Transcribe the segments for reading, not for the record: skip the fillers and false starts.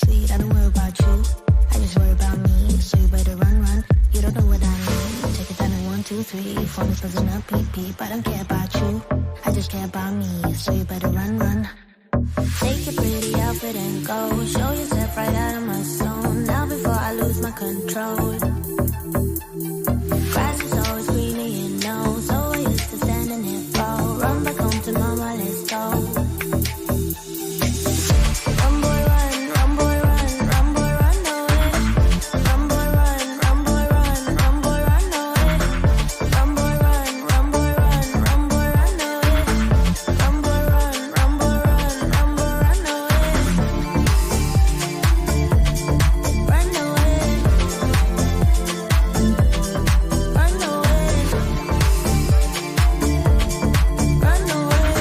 sweet, I don't worry about you. I just worry about me, so you better run, run. You don't know what I need. Take it down in 1, 2, 3. Phone is buzzing up, beep, beep. I don't care about you. I just care about me, so you better run, run. Take your pretty outfit and go. Show yourself right out of my zone. Now before I lose my control. Grass is always greener, you know. So I used to stand in it, fall. Run back home to mama, let's go. Run boy run, run boy run, run boy run, know it. Run boy run, run boy run, run boy run, know it. Run boy run, run boy run, run boy run, know it. Run boy run, run boy run, run boy run, know it. Run, know it. Run, know it. Run, know it.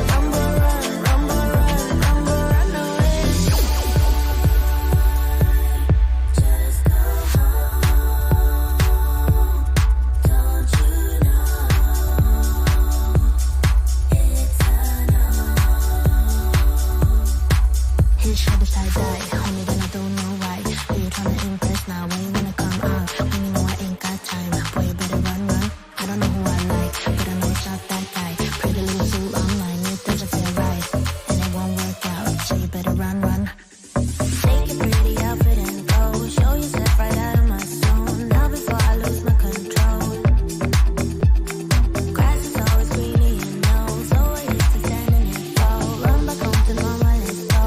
Run, boy run, run, boy run, run, boy run, know it. Just go home, don't you know? It's a no. His shoulders tie-dye, homie, then I don't know why. Who you tryna impress now? When you wanna come out? When you know I ain't got time. Boy, you better run, run. I don't know who I like, but I know it's not that guy. Pretty little suit online, it doesn't feel right. And it won't work out, so you better run, run. Take your pretty outfit and go. Show yourself right out of my zone. Now before I lose my control. Grass is always greener, you know. So I used to stand in it, fall. Run back home to mama, let's go.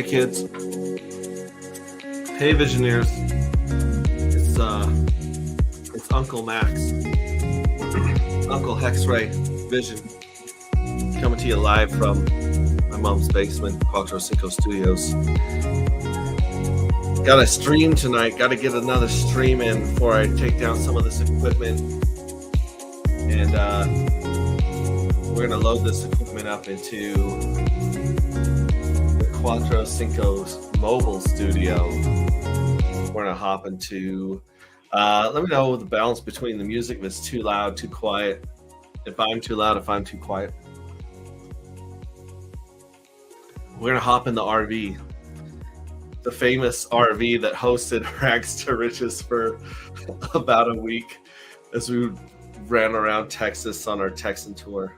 kids. Hey, Visioneers. It's Uncle Max, Uncle Hexray Vision, coming to you live from my mom's basement, Quattro Cinco Studios. Got a stream tonight. Got to get another stream in before I take down some of this equipment, and we're gonna load this equipment up into the Quattro Cinco's mobile studio. We're gonna hop into. Let me know the balance between the music, if it's too loud, too quiet. If I'm too loud, if I'm too quiet. We're gonna hop in the RV, the famous RV that hosted Rags to Riches for about a week as we ran around Texas on our Texan tour.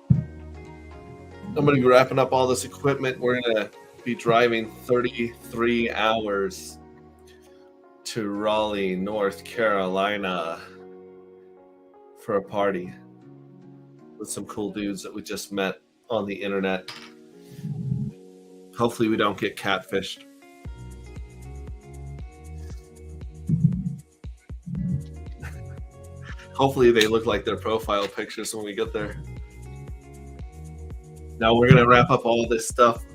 I'm gonna be wrapping up all this equipment. We're gonna be driving 33 hours to Raleigh, North Carolina for a party with some cool dudes that we just met on the internet. Hopefully we don't get catfished. Hopefully they look like their profile pictures when we get there. Now we're gonna wrap up all this stuff,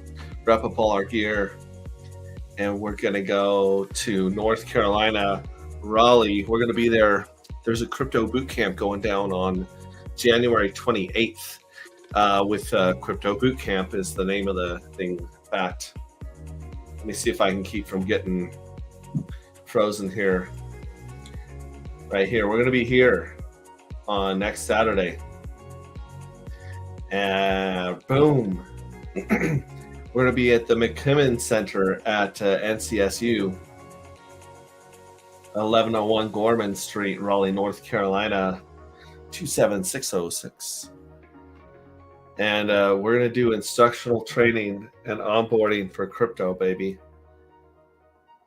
wrap up all our gear, and we're gonna go to North Carolina, Raleigh. We're gonna be there. There's a crypto boot camp going down on January 28th. With Crypto Boot Camp is the name of the thing. In fact, let me see if I can keep from getting frozen here. Right here, we're gonna be here on next Saturday, and boom. We're going to be at the McKimmon Center at NCSU, 1101 Gorman Street, Raleigh, North Carolina, 27606. And we're going to do instructional training and onboarding for crypto, baby.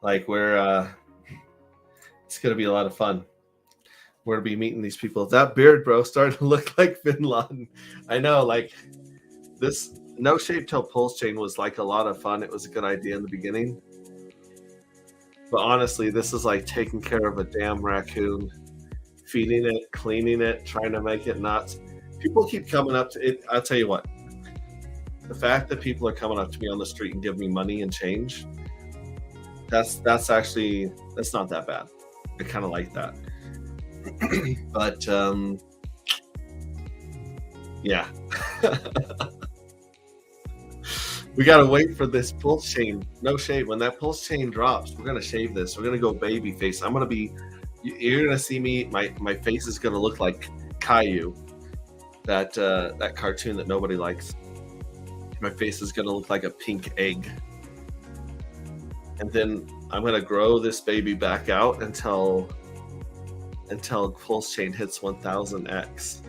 Like it's going to be a lot of fun. We're going to be meeting these people. That beard, bro, starting to look like Bin Laden. I know, like this. No Shape Tail Pulse Chain was like a lot of fun. It was a good idea in the beginning. But honestly, this is like taking care of a damn raccoon, feeding it, cleaning it, trying to make it nuts. People keep coming up to it. I'll tell you what, the fact that people are coming up to me on the street and giving me money and change, that's not that bad. I kind of like that. But yeah. We gotta wait for this pulse chain. No shave. When that pulse chain drops, we're gonna shave this. We're gonna go baby face. You're gonna see me. My face is gonna look like Caillou, that cartoon that nobody likes. My face is gonna look like a pink egg, and then I'm gonna grow this baby back out until pulse chain hits 1000x.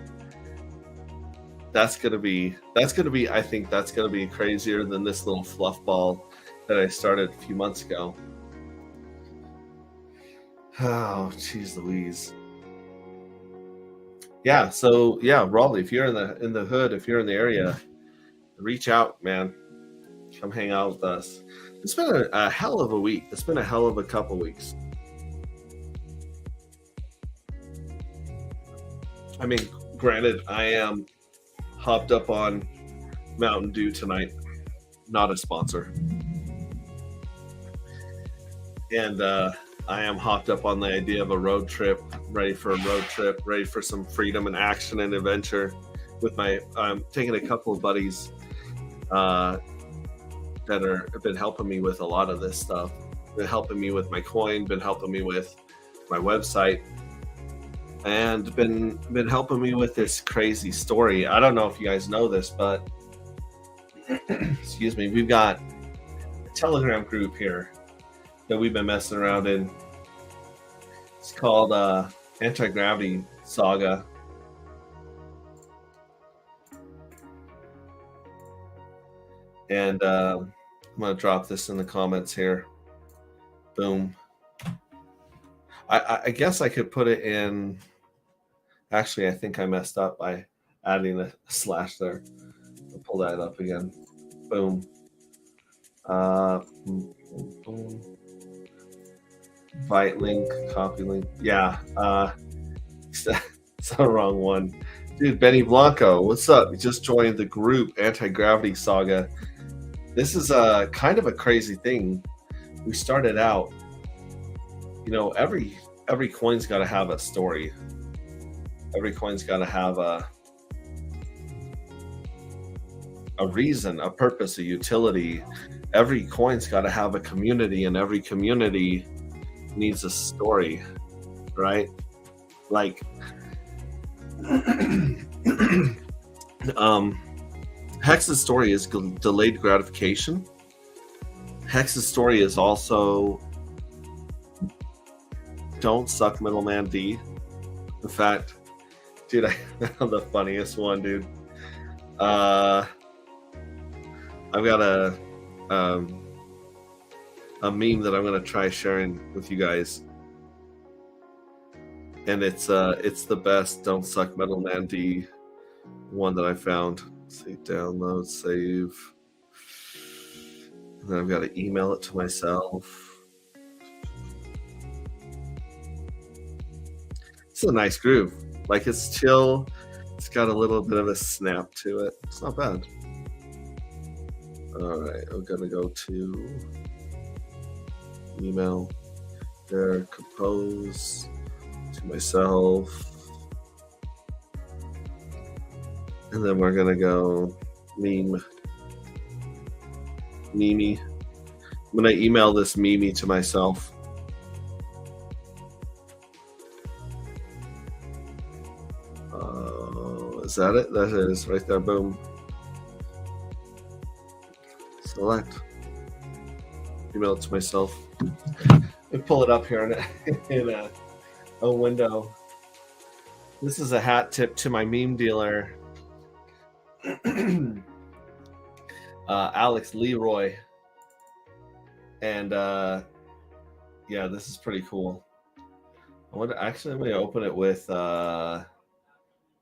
That's gonna be. I think that's gonna be crazier than this little fluff ball that I started a few months ago. Oh, jeez Louise. Yeah. So yeah, Raleigh. If you're in the hood, if you're in the area, reach out, man. Come hang out with us. It's been a hell of a week. It's been a hell of a couple weeks. I mean, granted, I am hopped up on Mountain Dew tonight, not a sponsor, and I am hopped up on the idea of a road trip, ready for some freedom and action and adventure. I'm taking a couple of buddies that have been helping me with a lot of this stuff, been helping me with my coin, been helping me with my website, and been helping me with this crazy story. I don't know if you guys know this, but excuse me, we've got a Telegram group here that we've been messing around in. It's called Anti-Gravity Saga. And I'm going to drop this in the comments here. Boom. I guess I could put it in. Actually, I think I messed up by adding a slash there. I'll pull that up again. Boom. Invite link, copy link. Yeah, it's the wrong one. Dude, Benny Blanco, what's up? You just joined the group Anti-Gravity Saga. This is a kind of a crazy thing. We started out, you know, every coin's got to have a story. Every coin's got to have a reason, a purpose, a utility. Every coin's got to have a community, and every community needs a story, right? Like, Hex's story is delayed gratification. Hex's story is also don't suck middleman D. In fact, dude, I found the funniest one, dude. I've got a meme that I'm gonna try sharing with you guys, and it's the best don't suck middleman D one that I found. Let's see, download, save, and then I've got to email it to myself. It's a nice groove. Like, it's chill. It's got a little bit of a snap to it. It's not bad. All right, I'm gonna go to email there, compose to myself, and then we're gonna go Mimi. I'm gonna email this Mimi to myself. Is that it? That is right there. Boom. Select. Email it to myself. Let me pull it up here in a window. This is a hat tip to my meme dealer, Alex Leroy. And yeah, this is pretty cool. I'm gonna open it with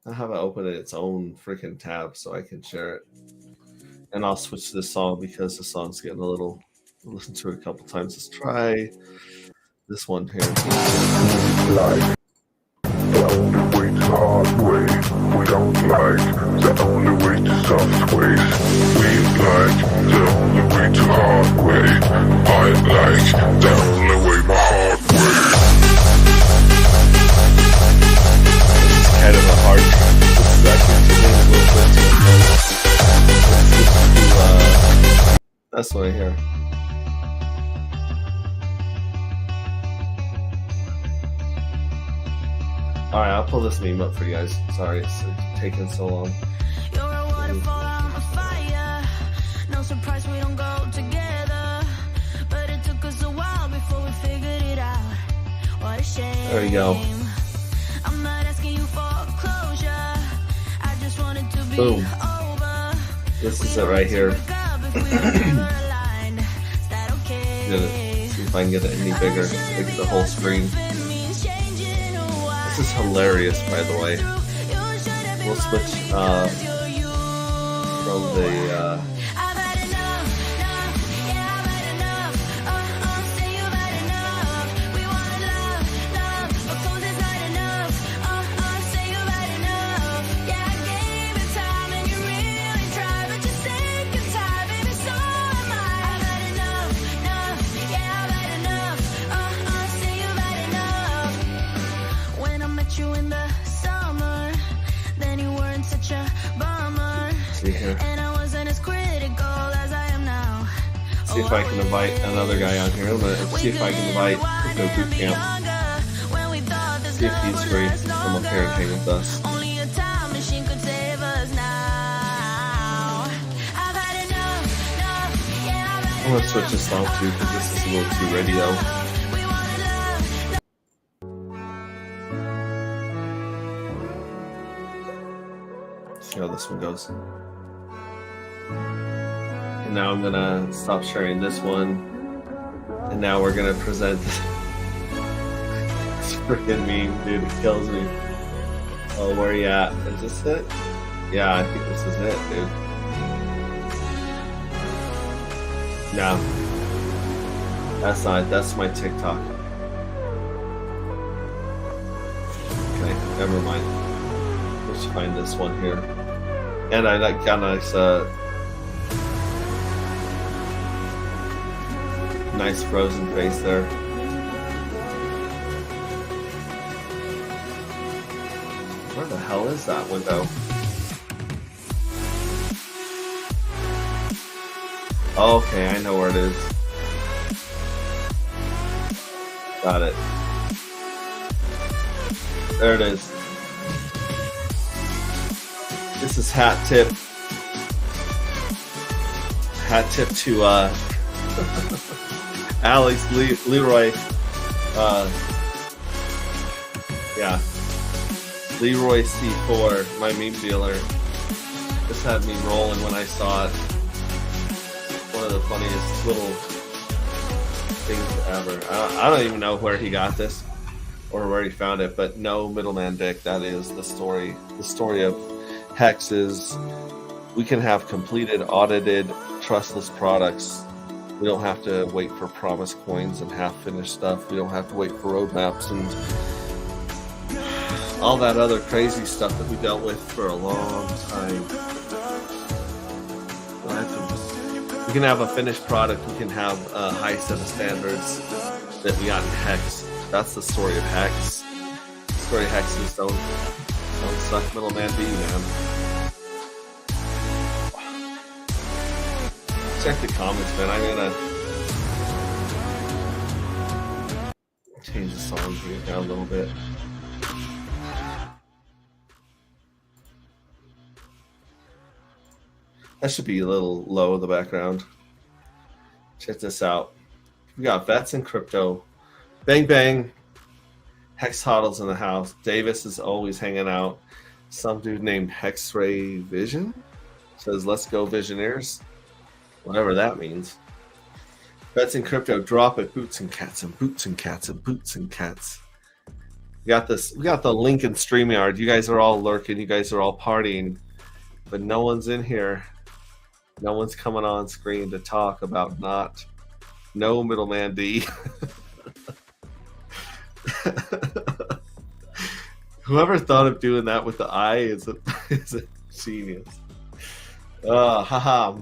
I'll have it open in its own freaking tab so I can share it. And I'll switch to this song because the song's getting a little, listen to it a couple times. Let's try this one here. Like the only way to hard way. We don't like the only way to soft ways. We like the only way to hard way. I like the only way, my hard way. It's kind of a hard track. This is actually that's what I hear. All right, I'll pull this meme up for you guys. Sorry, it's taking so long. You're a waterfall, I'm a fire. No surprise we don't go together, but it took us a while before we figured it out. What a shame. There you go. I'm not asking you for closure. I just wanted to be Boom. over. This is it right here. See if I can get it any bigger. Make the whole screen. This is hilarious, by the way. We'll switch from the you in the summer, then you weren't such a bummer. see here. And I wasn't as critical as I am now. See if I can invite another guy on here. I'm gonna see if I can invite Crypto Boot Camp. See if he's free to come up here and hang with us. Only a time machine could save us now. I've had enough, yeah, I've had I'm gonna switch this song too because this is a little too radio. we wanted love. See how this one goes. And now I'm gonna stop sharing this one. And now we're gonna present this freaking meme, dude. It kills me. Oh, where are you at? Is this it? Yeah, I think this is it, dude. No, that's not. That's my TikTok. Okay, never mind. Let's find this one here. And I got a nice, nice frozen face there. Where the hell is that window? Okay, I know where it is. Got it. There it is. This is hat tip. Hat tip to Alex Leroy. Yeah. Leroy C4, my meme dealer. This had me rolling when I saw it. One of the funniest little things ever. I don't even know where he got this or where he found it, but no middleman dick. That is the story. The story of Hex is we can have completed, audited, trustless products. We don't have to wait for promise coins and half-finished stuff. We don't have to wait for roadmaps and all that other crazy stuff that we dealt with for a long time. We can have a finished product. We can have a high set of standards that we got in Hex. That's the story of Hex. The story of Hex is don't suck middleman D, man. Check the comments, man. I'm gonna change the song here down a little bit. That should be a little low in the background. Check this out. We got Vets and Crypto. Bang bang. Hex Hodl's in the house. Davis is always hanging out. Some dude named Hexray Vision says, "Let's go, Visionaires." Whatever that means. Vets and Crypto, drop it. Boots and cats and boots and cats and boots and cats. We got this. We got the link in StreamYard. You guys are all lurking. You guys are all partying, but no one's in here. No one's coming on screen to talk about no middleman D. Whoever thought of doing that with the eye is a genius. Haha.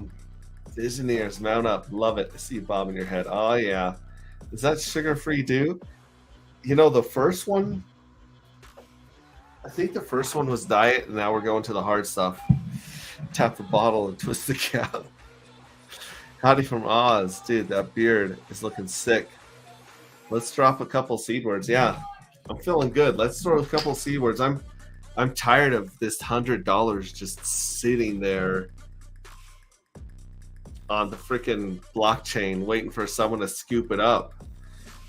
Visionaires, mount up. Love it. I see you bobbing your head. Oh, yeah. Is that sugar-free dew? You know, the first one, I think the first one was diet, and now we're going to the hard stuff. Tap the bottle and twist the cap. Howdy from Oz. Dude, that beard is looking sick. Let's drop a couple seed words. Yeah, I'm feeling good. Let's throw a couple seed words. I'm tired of this $100 just sitting there on the freaking blockchain waiting for someone to scoop it up.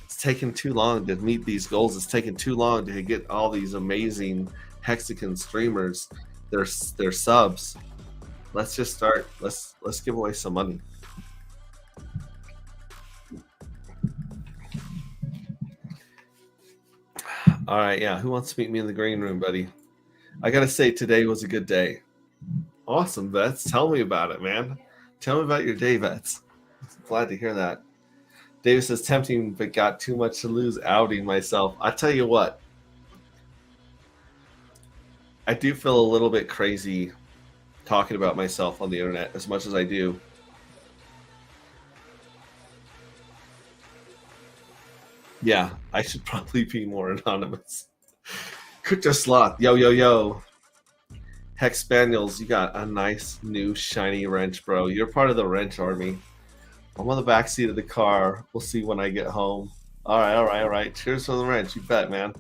It's taking too long to meet these goals. It's taking too long to get all these amazing Hexagon streamers their subs. Let's just start. Let's give away some money. All right, yeah. Who wants to meet me in the green room, buddy? I gotta say, today was a good day. Awesome, Vets. Tell me about it, man. Tell me about your day, Vets. Glad to hear that. Davis says, tempting, but got too much to lose outing myself. I tell you what, I do feel a little bit crazy talking about myself on the internet as much as I do. Yeah, I should probably be more anonymous. Crypto Sloth, yo, yo, yo. Hex Spaniels, you got a nice new shiny wrench, bro. You're part of the wrench army. I'm on the back seat of the car. We'll see when I get home. All right. Cheers for the wrench. You bet, man.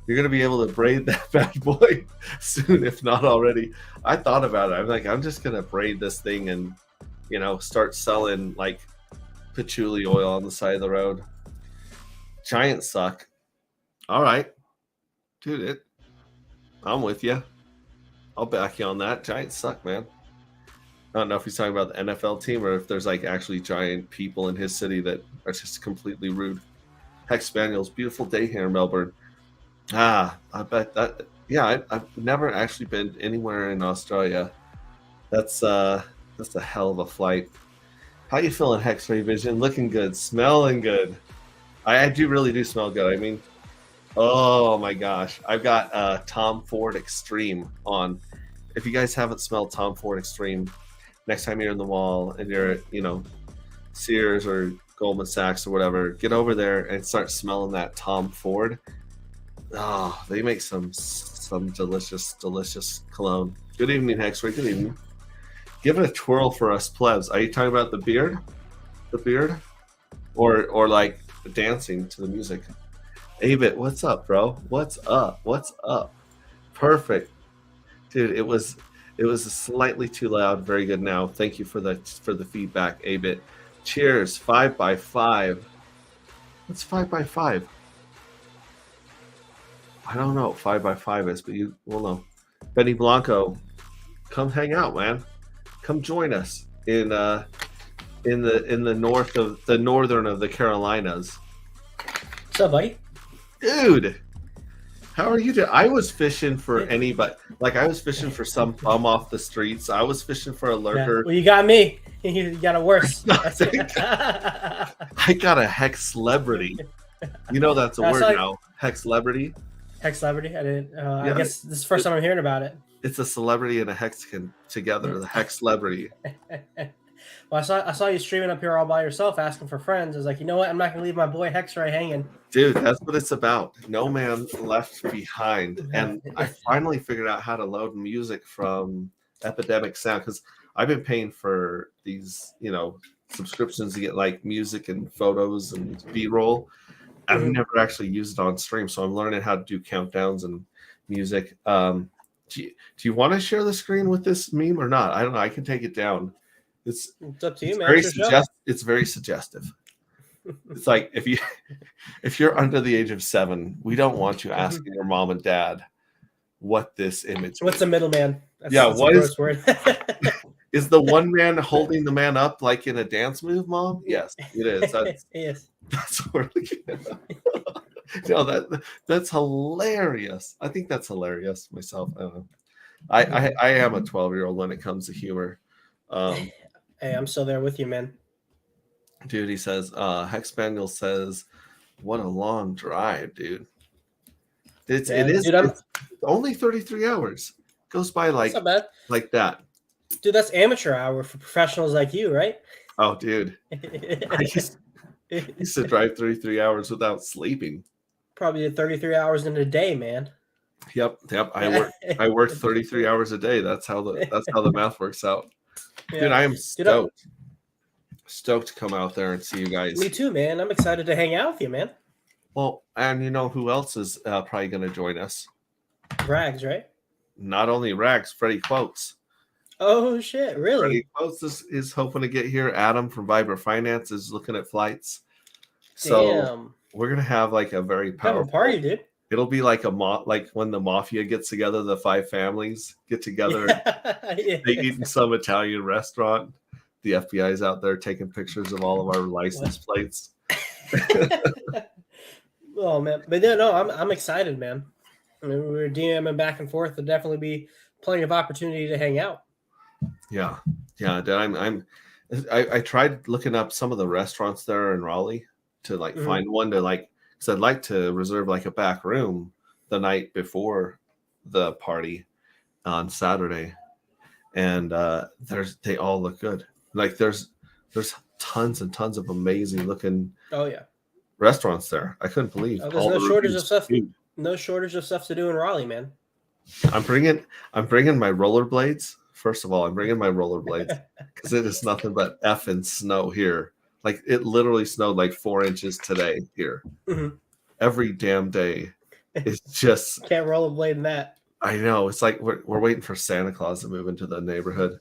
You're going to be able to braid that bad boy soon, if not already. I thought about it. I'm like, I'm just going to braid this thing and, start selling, like, patchouli oil on the side of the road. Giants suck. All right. Dude, I'm with you. I'll back you on that. Giants suck, man. I don't know if he's talking about the NFL team or if there's, like, actually giant people in his city that are just completely rude. Hex Spaniels, beautiful day here in Melbourne. I bet that. Yeah, I've never actually been anywhere in Australia. That's a hell of a flight. How you feeling, X-Ray Vision? Looking good, smelling good. I really do smell good. I mean, oh my gosh, I've got Tom Ford Extreme on. If you guys haven't smelled Tom Ford Extreme, next time you're in the mall and you're at, Sears or Goldman Sachs or whatever, get over there and start smelling that Tom Ford. Oh, they make some delicious cologne. Good evening, X-Ray. Good evening. Give it a twirl for us plebs. Are you talking about the beard? The beard? Or like dancing to the music? Abit, what's up, bro? What's up? Perfect. Dude, it was slightly too loud. Very good now. Thank you for the feedback, Abit. Cheers. 5x5. What's 5x5? I don't know what 5x5 is, but you will know. Benny Blanco, come hang out, man. Come join us in the northern of the Carolinas. What's up, buddy? Dude, how are you doing? I was fishing for anybody. Like, I was fishing for some bum off the streets. I was fishing for a lurker. Yeah. Well, you got me. You got it worse. I got a hex celebrity. You know that's a word now. Hex celebrity. Hex celebrity. I didn't. Yeah. I guess this is the first time I'm hearing about it. It's a celebrity and a Hexagon together. The hex celebrity. Well, I saw you streaming up here all by yourself, asking for friends. I was like, you know what? I'm not gonna leave my boy Hexray hanging. Dude, that's what it's about. No man left behind. And I finally figured out how to load music from Epidemic Sound, because I've been paying for these, subscriptions to get like music and photos and B-roll. I've never actually used it on stream, so I'm learning how to do countdowns and music. Do you want to share the screen with this meme or not? I don't know. I can take it down. It's up to you, man. It's very suggestive. It's like if you're under the age of 7, we don't want you asking your mom and dad what this image. What's a middleman? What is word? Is the one man holding the man up like in a dance move, Mom? Yes, it is. Yes. That's what we're looking at. No, that's hilarious. I think that's hilarious myself. I don't know. I am a 12-year-old when it comes to humor. Hey, I'm still there with you, man. Dude, he says, Hex Spaniel says, what a long drive, dude. It is dude, it's only 33 hours. Goes by like that. Dude, that's amateur hour for professionals like you, right? Oh, dude. I used to drive 33 hours without sleeping. Probably did 33 hours in a day, man. Yep. I work 33 hours a day. That's how the math works out. Yeah. Dude, I am stoked. Stoked to come out there and see you guys. Me too, man. I'm excited to hang out with you, man. Well, and you know who else is probably going to join us? Rags, right? Not only Rags, Freddie Quotes. Oh, shit. Really? Freddie Quotes is hoping to get here. Adam from Viber Finance is looking at flights. So we're going to have like a very powerful party, dude. It'll be like like when the mafia gets together, the 5 families get together. Yeah. They eat in some Italian restaurant. The FBI is out there taking pictures of all of our license plates. Oh man, but no, I'm excited, man. I mean, we were DMing back and forth. There'll definitely be plenty of opportunity to hang out. Yeah. I tried looking up some of the restaurants there in Raleigh to like find one to like, because I'd like to reserve like a back room the night before the party on Saturday, and they all look good. Like there's tons and tons of amazing looking restaurants there. I couldn't believe there's no shortage of stuff. No shortage of stuff to do in Raleigh, man. I'm bringing my rollerblades. First of all, I'm bringing my rollerblades because it is nothing but effing snow here. Like it literally snowed like 4 inches today here. Mm-hmm. Every damn day. It's just can't rollerblade in that. I know. It's like we're waiting for Santa Claus to move into the neighborhood.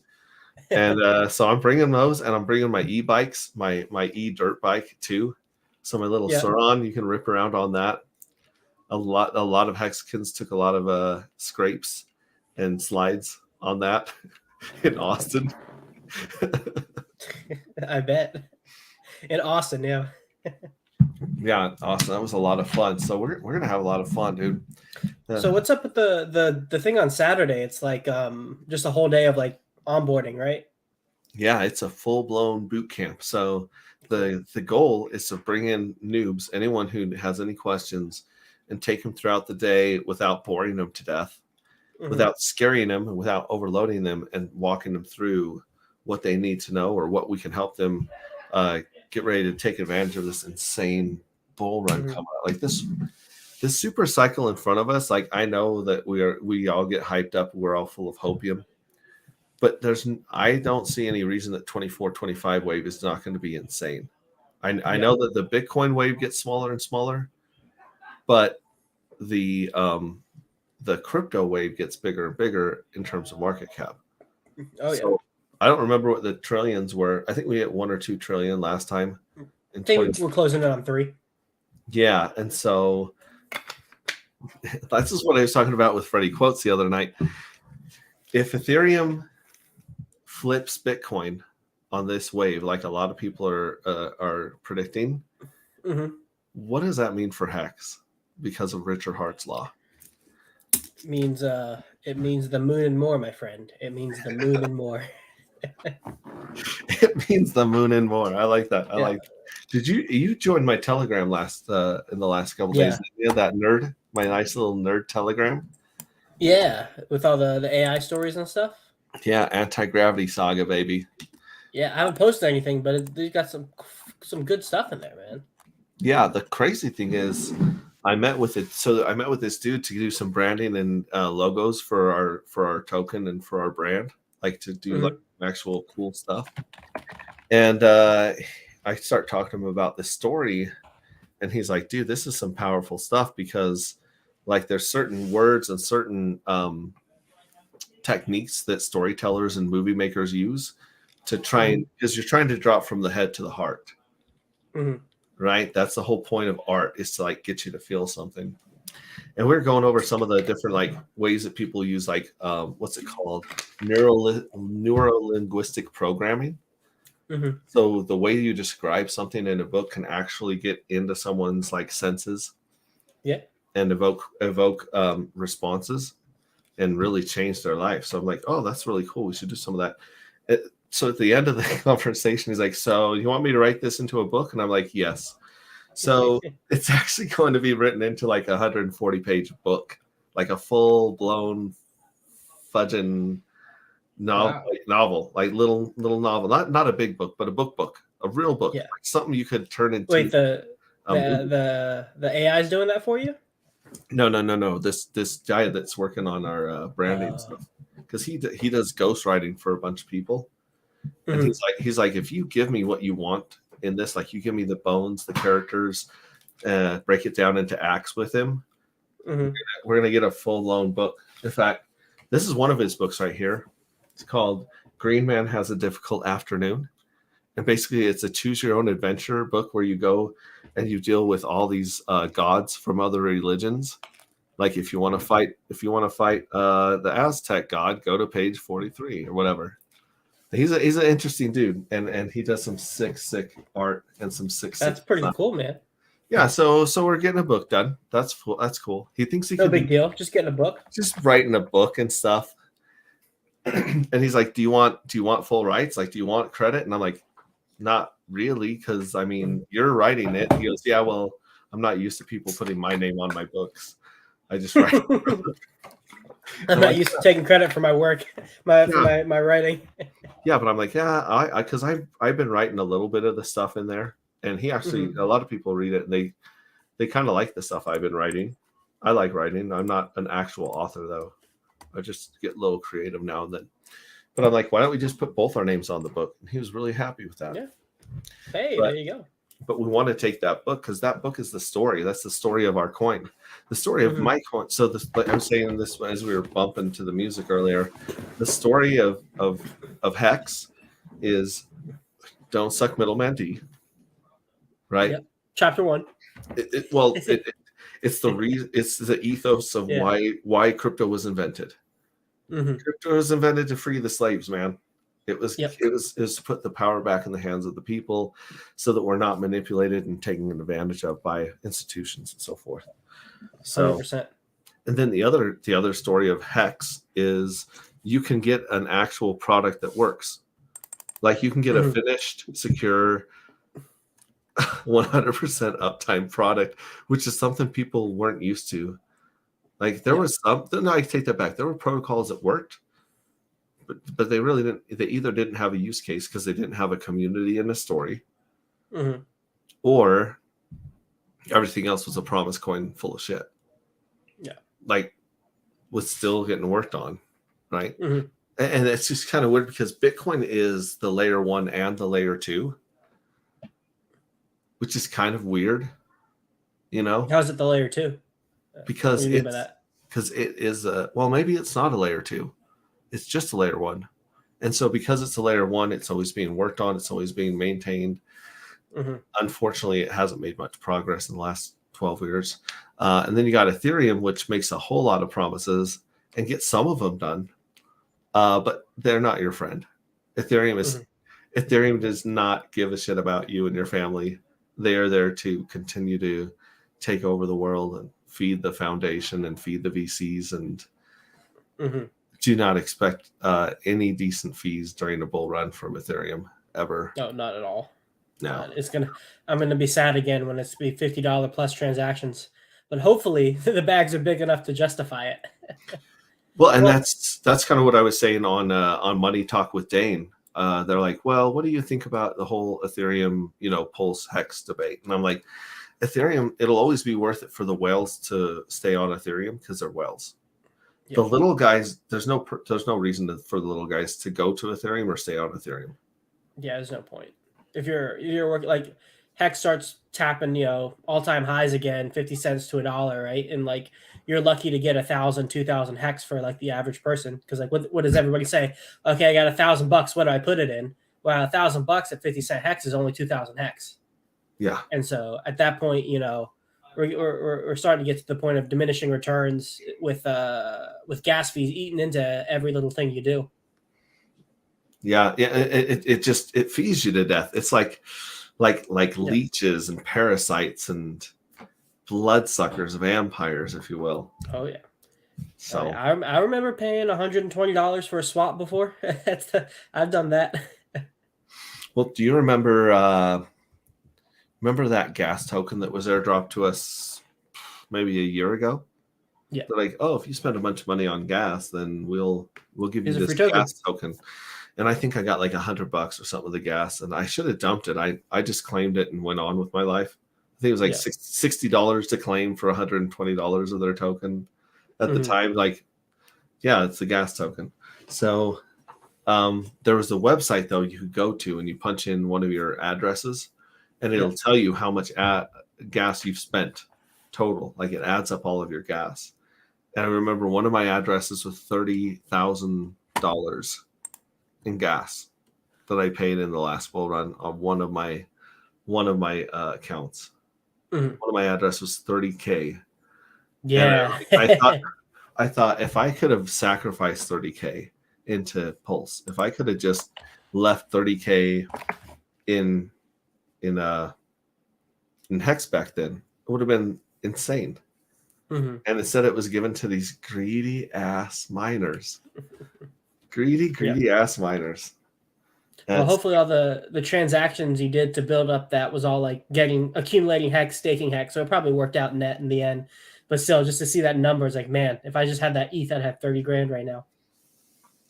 And so I'm bringing those, and I'm bringing my e-bikes, my e-dirt bike too. So my little Suron, you can rip around on that. A lot of Hexicans took a lot of scrapes and slides on that in Austin. I bet. In Austin, yeah. Yeah, Austin. That was a lot of fun. So we're gonna have a lot of fun, dude. So what's up with the thing on Saturday? It's like just a whole day of like onboarding, right? Yeah, it's a full blown boot camp. So the goal is to bring in noobs, anyone who has any questions, and take them throughout the day without boring them to death, without scaring them, and without overloading them, and walking them through what they need to know or what we can help them uh, get ready to take advantage of this insane bull run coming out. Like this super cycle in front of us. Like I know that we all get hyped up. We're all full of hopium. But I don't see any reason that 24-25 wave is not going to be insane. I know that the Bitcoin wave gets smaller and smaller, but the crypto wave gets bigger and bigger in terms of market cap. Oh So I don't remember what the trillions were. I think we hit 1 or 2 trillion last time. I think we're closing in on 3. Yeah, and so that's just what I was talking about with Freddie Quotes the other night. If Ethereum flips Bitcoin on this wave, like a lot of people are predicting, what does that mean for Hex because of Richard Hart's law? It means the moon and more, my friend. It means the moon and more. It means the moon and more. I like that. I like. Did you join my Telegram in the last couple days? Yeah, that nerd, my nice little nerd Telegram. Yeah, with all the AI stories and stuff. Yeah, anti-gravity saga, baby. Yeah, I haven't posted anything, but they've got some good stuff in there, man. Yeah, the crazy thing is, I met with this dude to do some branding and logos for our token and for our brand, like to do like actual cool stuff. And I start talking to him about this story, and he's like, "Dude, this is some powerful stuff because, like, there's certain words and certain techniques that storytellers and movie makers use to try and because you're trying to drop from the head to the heart, right? That's the whole point of art, is to like get you to feel something." And we're going over some of the different like ways that people use like what's it called, neurolinguistic programming. So the way you describe something in a book can actually get into someone's like senses, and evoke responses and really change their life. So I'm like, oh, that's really cool. We should do some of that. So at the end of the conversation, he's like, so you want me to write this into a book? And I'm like, yes. So it's actually going to be written into like a 140-page book, like a full-blown fudging novel, like little novel, not a big book, but a book, a real book, like something you could turn into. Wait, the AI is doing that for you? No. This guy that's working on our branding stuff, because he does ghostwriting for a bunch of people, and he's like, if you give me what you want in this, like you give me the bones, the characters, break it down into acts with him, we're gonna get a full-blown book. In fact, this is one of his books right here. It's called Green Man Has a Difficult Afternoon. And basically it's a choose your own adventure book where you go and you deal with all these gods from other religions. Like if you want to fight the Aztec god, go to page 43 or whatever. He's an interesting dude, and he does some sick art and some sick. That's pretty cool, man. Yeah, so we're getting a book done. That's cool. He thinks he no big deal. Just getting a book. Just writing a book and stuff. And he's like, do you want full rights? Like, do you want credit? And I'm like, not really, because I mean, you're writing it. He goes, yeah, well, I'm not used to people putting my name on my books. I just write. I'm not used to taking credit for my work, my writing. Yeah, but I'm like, yeah, because I've been writing a little bit of the stuff in there, and he actually a lot of people read it and they kind of like the stuff I've been writing. I like writing. I'm not an actual author though. I just get a little creative now and then. But I'm like, why don't we just put both our names on the book? And he was really happy with that. Yeah. Hey, there you go. But we want to take that book because that book is the story. That's the story of our coin. The story of my coin. So I'm saying this as we were bumping to the music earlier. The story of Hex is don't suck middleman D. Right? Yep. Chapter 1. It's the reason. It's the ethos of why crypto was invented. Crypto was invented to free the slaves, man. It was to put the power back in the hands of the people, so that we're not manipulated and taken advantage of by institutions and so forth. So, 100%. And then the other story of Hex is you can get an actual product that works. Like you can get a Mhm. finished, secure, 100% uptime product, which is something people weren't used to. Like there Yeah. was some. No, I take that back. There were protocols that worked, but they really didn't. They either didn't have a use case because they didn't have a community and a story, Mhm. or everything else was a promise coin full of shit. Yeah. Like was still getting worked on, right? Mhm. And it's just kind of weird because Bitcoin is the layer 1 and the layer 2, which is kind of weird, you know, How's it the layer 2? What because do you mean by that? it is a, well, maybe it's not a layer 2. It's just a layer 1. And so because it's a layer 1, it's always being worked on, it's always being maintained. Mhm. Unfortunately, it hasn't made much progress in the last 12 years. And then you got Ethereum, which makes a whole lot of promises and gets some of them done. But they're not your friend. Mhm. Ethereum does not give a shit about you and your family. They are there to continue to take over the world and feed the foundation and feed the VCs, and Mhm. do not expect any decent fees during a bull run from Ethereum ever. No, not at all. No. I'm gonna be sad again when it's be $50 plus transactions. But hopefully the bags are big enough to justify it. Well, and Well, that's kind of what I was saying on Money Talk with Dane. They're like, well, what do you think about the whole Ethereum, Pulse Hex debate? And I'm like, Ethereum, it'll always be worth it for the whales to stay on Ethereum because they're whales. yeah, The little guys, there's no reason for the little guys to go to Ethereum or stay on Ethereum. yeah, there's no point. If you're working like Hex starts tapping, all time highs again, 50 cents to $1, right? And like you're lucky to get 1,000, 2,000 Hex for like the average person. Because like what does everybody say? Okay, I got $1,000. What do I put it in? Well, $1,000 at 50-cent Hex is only 2,000 Hex. Yeah. And so at that point, we're starting to get to the point of diminishing returns with gas fees eating into every little thing you do. Yeah. It feeds you to death. It's like leeches and parasites and bloodsuckers, vampires, if you will. Oh yeah. So I remember paying $120 for a swap before. I've done that. well, do you remember that gas token that was airdropped to us maybe a year ago? Yeah. They're like, oh, if you spend a bunch of money on gas, then we'll give you Here's a this free token. gas token. And I think I got like $100 or something with the gas, and I should have dumped it. I just claimed it and went on with my life. I think it was like $60 to claim for $120 of their token at the time. Like, yeah, it's the gas token. So there was a website though you could go to, and you punch in one of your addresses, and it'll tell you how much gas you've spent total. Like it adds up all of your gas. And I remember one of my addresses was $30,000 in gas that I paid in the last bull run on one of my accounts. Mhm. One of my address was 30K. Yeah. And I thought if I could have sacrificed 30K into Pulse, if I could have just left 30K in Hex back then, it would have been insane. Mm-hmm. And instead it was given to these greedy ass miners. Greedy ass miners. Well, hopefully all the transactions you did to build up that was all like accumulating Hex, staking Hex. So it probably worked out net in the end. But still, just to see that number is like, man, if I just had that ETH, I'd have 30 grand right now.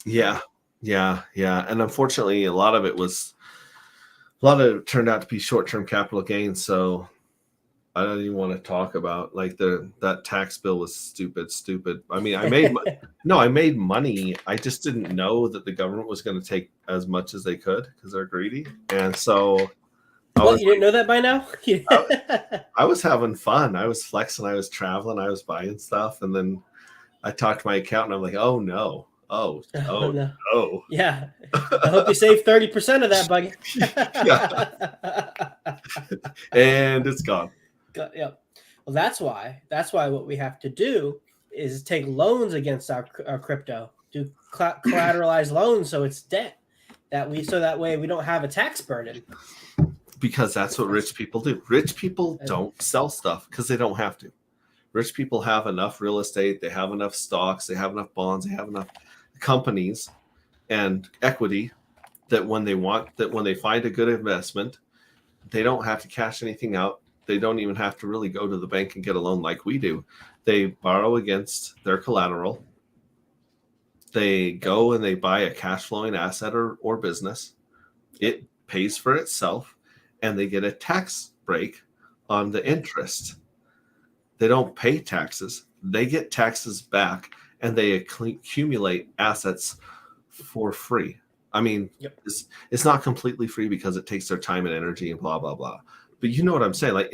Yeah. And unfortunately, a lot of it turned out to be short-term capital gains. So I don't even want to talk about like that tax bill was stupid. I mean, I made money. I just didn't know that the government was going to take as much as they could because they're greedy. And so you didn't know that by now? I was having fun. I was flexing. I was traveling. I was buying stuff. And then I talked to my accountant. I'm like, oh no. Oh no. Yeah. I hope you save 30% of that, buddy. And it's gone. Yeah. Well, that's why what we have to do is take loans against our crypto, do collateralized loans, so it's debt so that way we don't have a tax burden. Because that's what rich people do. Rich people don't sell stuff because they don't have to. Rich people have enough real estate, they have enough stocks, they have enough bonds, they have enough companies and equity that when they find a good investment, they don't have to cash anything out. They don't even have to really go to the bank and get a loan like we do. They borrow against their collateral. They go and they buy a cash flowing asset or business. It pays for itself, and they get a tax break on the interest. They don't pay taxes. They get taxes back, and they accumulate assets for free. I mean, it's not completely free because it takes their time and energy and blah, blah, blah. But you know what I'm saying? Like,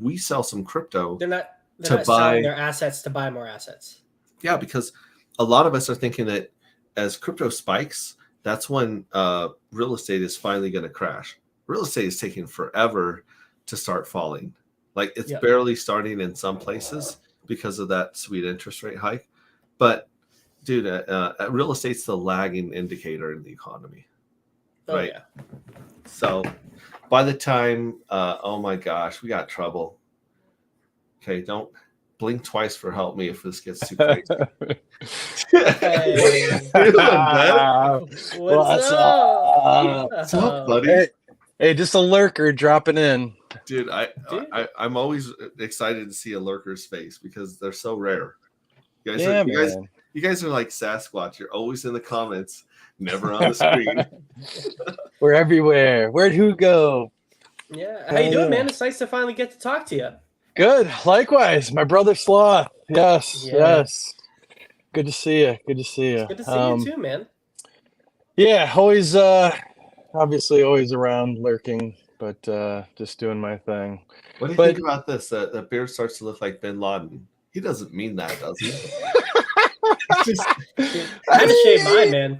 we sell some crypto. They're not selling their assets to buy more assets. Yeah, because a lot of us are thinking that as crypto spikes, that's when real estate is finally going to crash. Real estate is taking forever to start falling. Like, it's barely starting in some places because of that sweet interest rate hike. But dude, real estate's the lagging indicator in the economy, right? Oh, yeah. So by the time, oh my gosh, we got trouble. Okay, don't blink twice for help me if this gets too crazy. What's up? What's up, buddy? Hey, just a lurker dropping in. Dude, I'm always excited to see a lurker's face because they're so rare. You guys are like Sasquatch. You're always in the comments, never on the screen. We're everywhere. Where'd who go? Yeah. How you doing, man? It's nice to finally get to talk to you. Good. Likewise. My brother Sloth. Yes. Good to see you. Good to see you. Good to see you too, man. Yeah, always obviously always around lurking, but just doing my thing. What do you think about this? The beard starts to look like Bin Laden. He doesn't mean that, does he? I had to shave mine, man.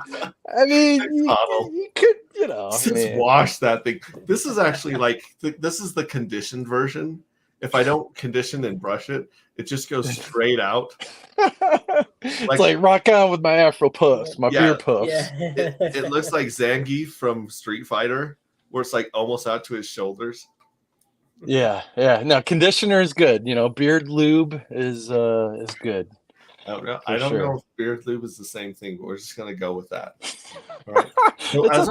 I mean, you could, just wash that thing. This is actually like this is the conditioned version. If I don't condition and brush it, it just goes straight out. It's like rock on with my Afro puffs, my beer puffs. Yeah. It looks like Zangief from Street Fighter, where it's like almost out to his shoulders. Yeah. No, conditioner is good. Beard lube is good. I don't know if beard lube is the same thing, but we're just gonna go with that. All right. So as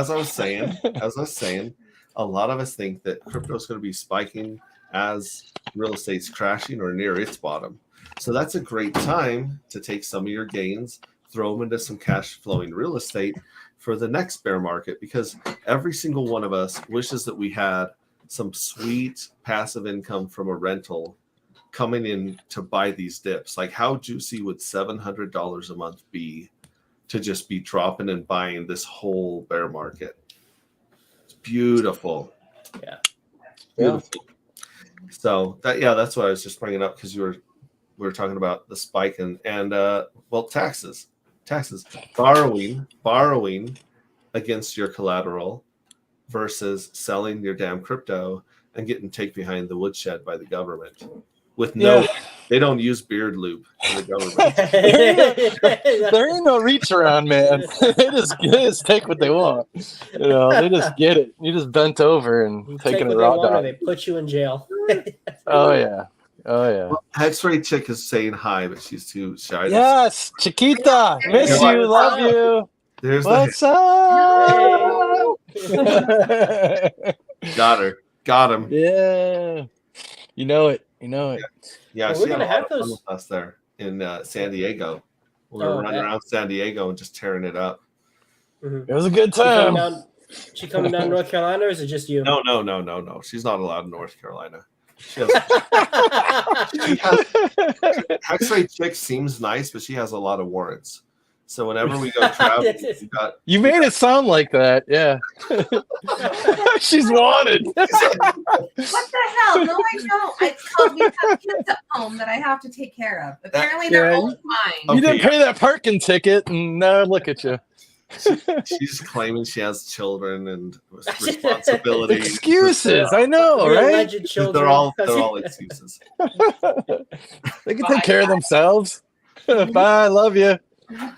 I was saying, a lot of us think that crypto is going to be spiking as real estate's crashing or near its bottom. So that's a great time to take some of your gains, throw them into some cash flowing real estate for the next bear market, because every single one of us wishes that we had some sweet passive income from a rental coming in to buy these dips. Like, how juicy would $700 a month be to just be dropping and buying this whole bear market? It's beautiful. Yeah. Beautiful. So that's what I was just bringing up, because we were talking about the spike and taxes, borrowing against your collateral versus selling your damn crypto and getting taken behind the woodshed by the government. With they don't use beard lube in the government. There ain't no reach around, man. They just take what they want. They just get it. You just bent over and taking a raw dog. They put you in jail. Oh yeah. Well, X-Ray Chick is saying hi, but she's too shy. Yes, Chiquita, miss you, love you. There's what's up? Got him. Yeah, you know it. Yeah, she had a lot of fun with us there in San Diego. We were running around San Diego and just tearing it up. Mm-hmm. It was a good time. She coming down North Carolina, or is it just you? No. She's not allowed in North Carolina. X-Ray Chick seems nice, but she has a lot of warrants. So whenever we go travel, you made it sound like that. Yeah. She's wanted. What the hell? No, I don't. It's called we have kids at home that I have to take care of. Apparently they're always mine. You didn't pay that parking ticket, and now look at you. She's claiming she has children and responsibilities. Excuses, I know, right? They're all excuses. They can take care of themselves. Bye, love you.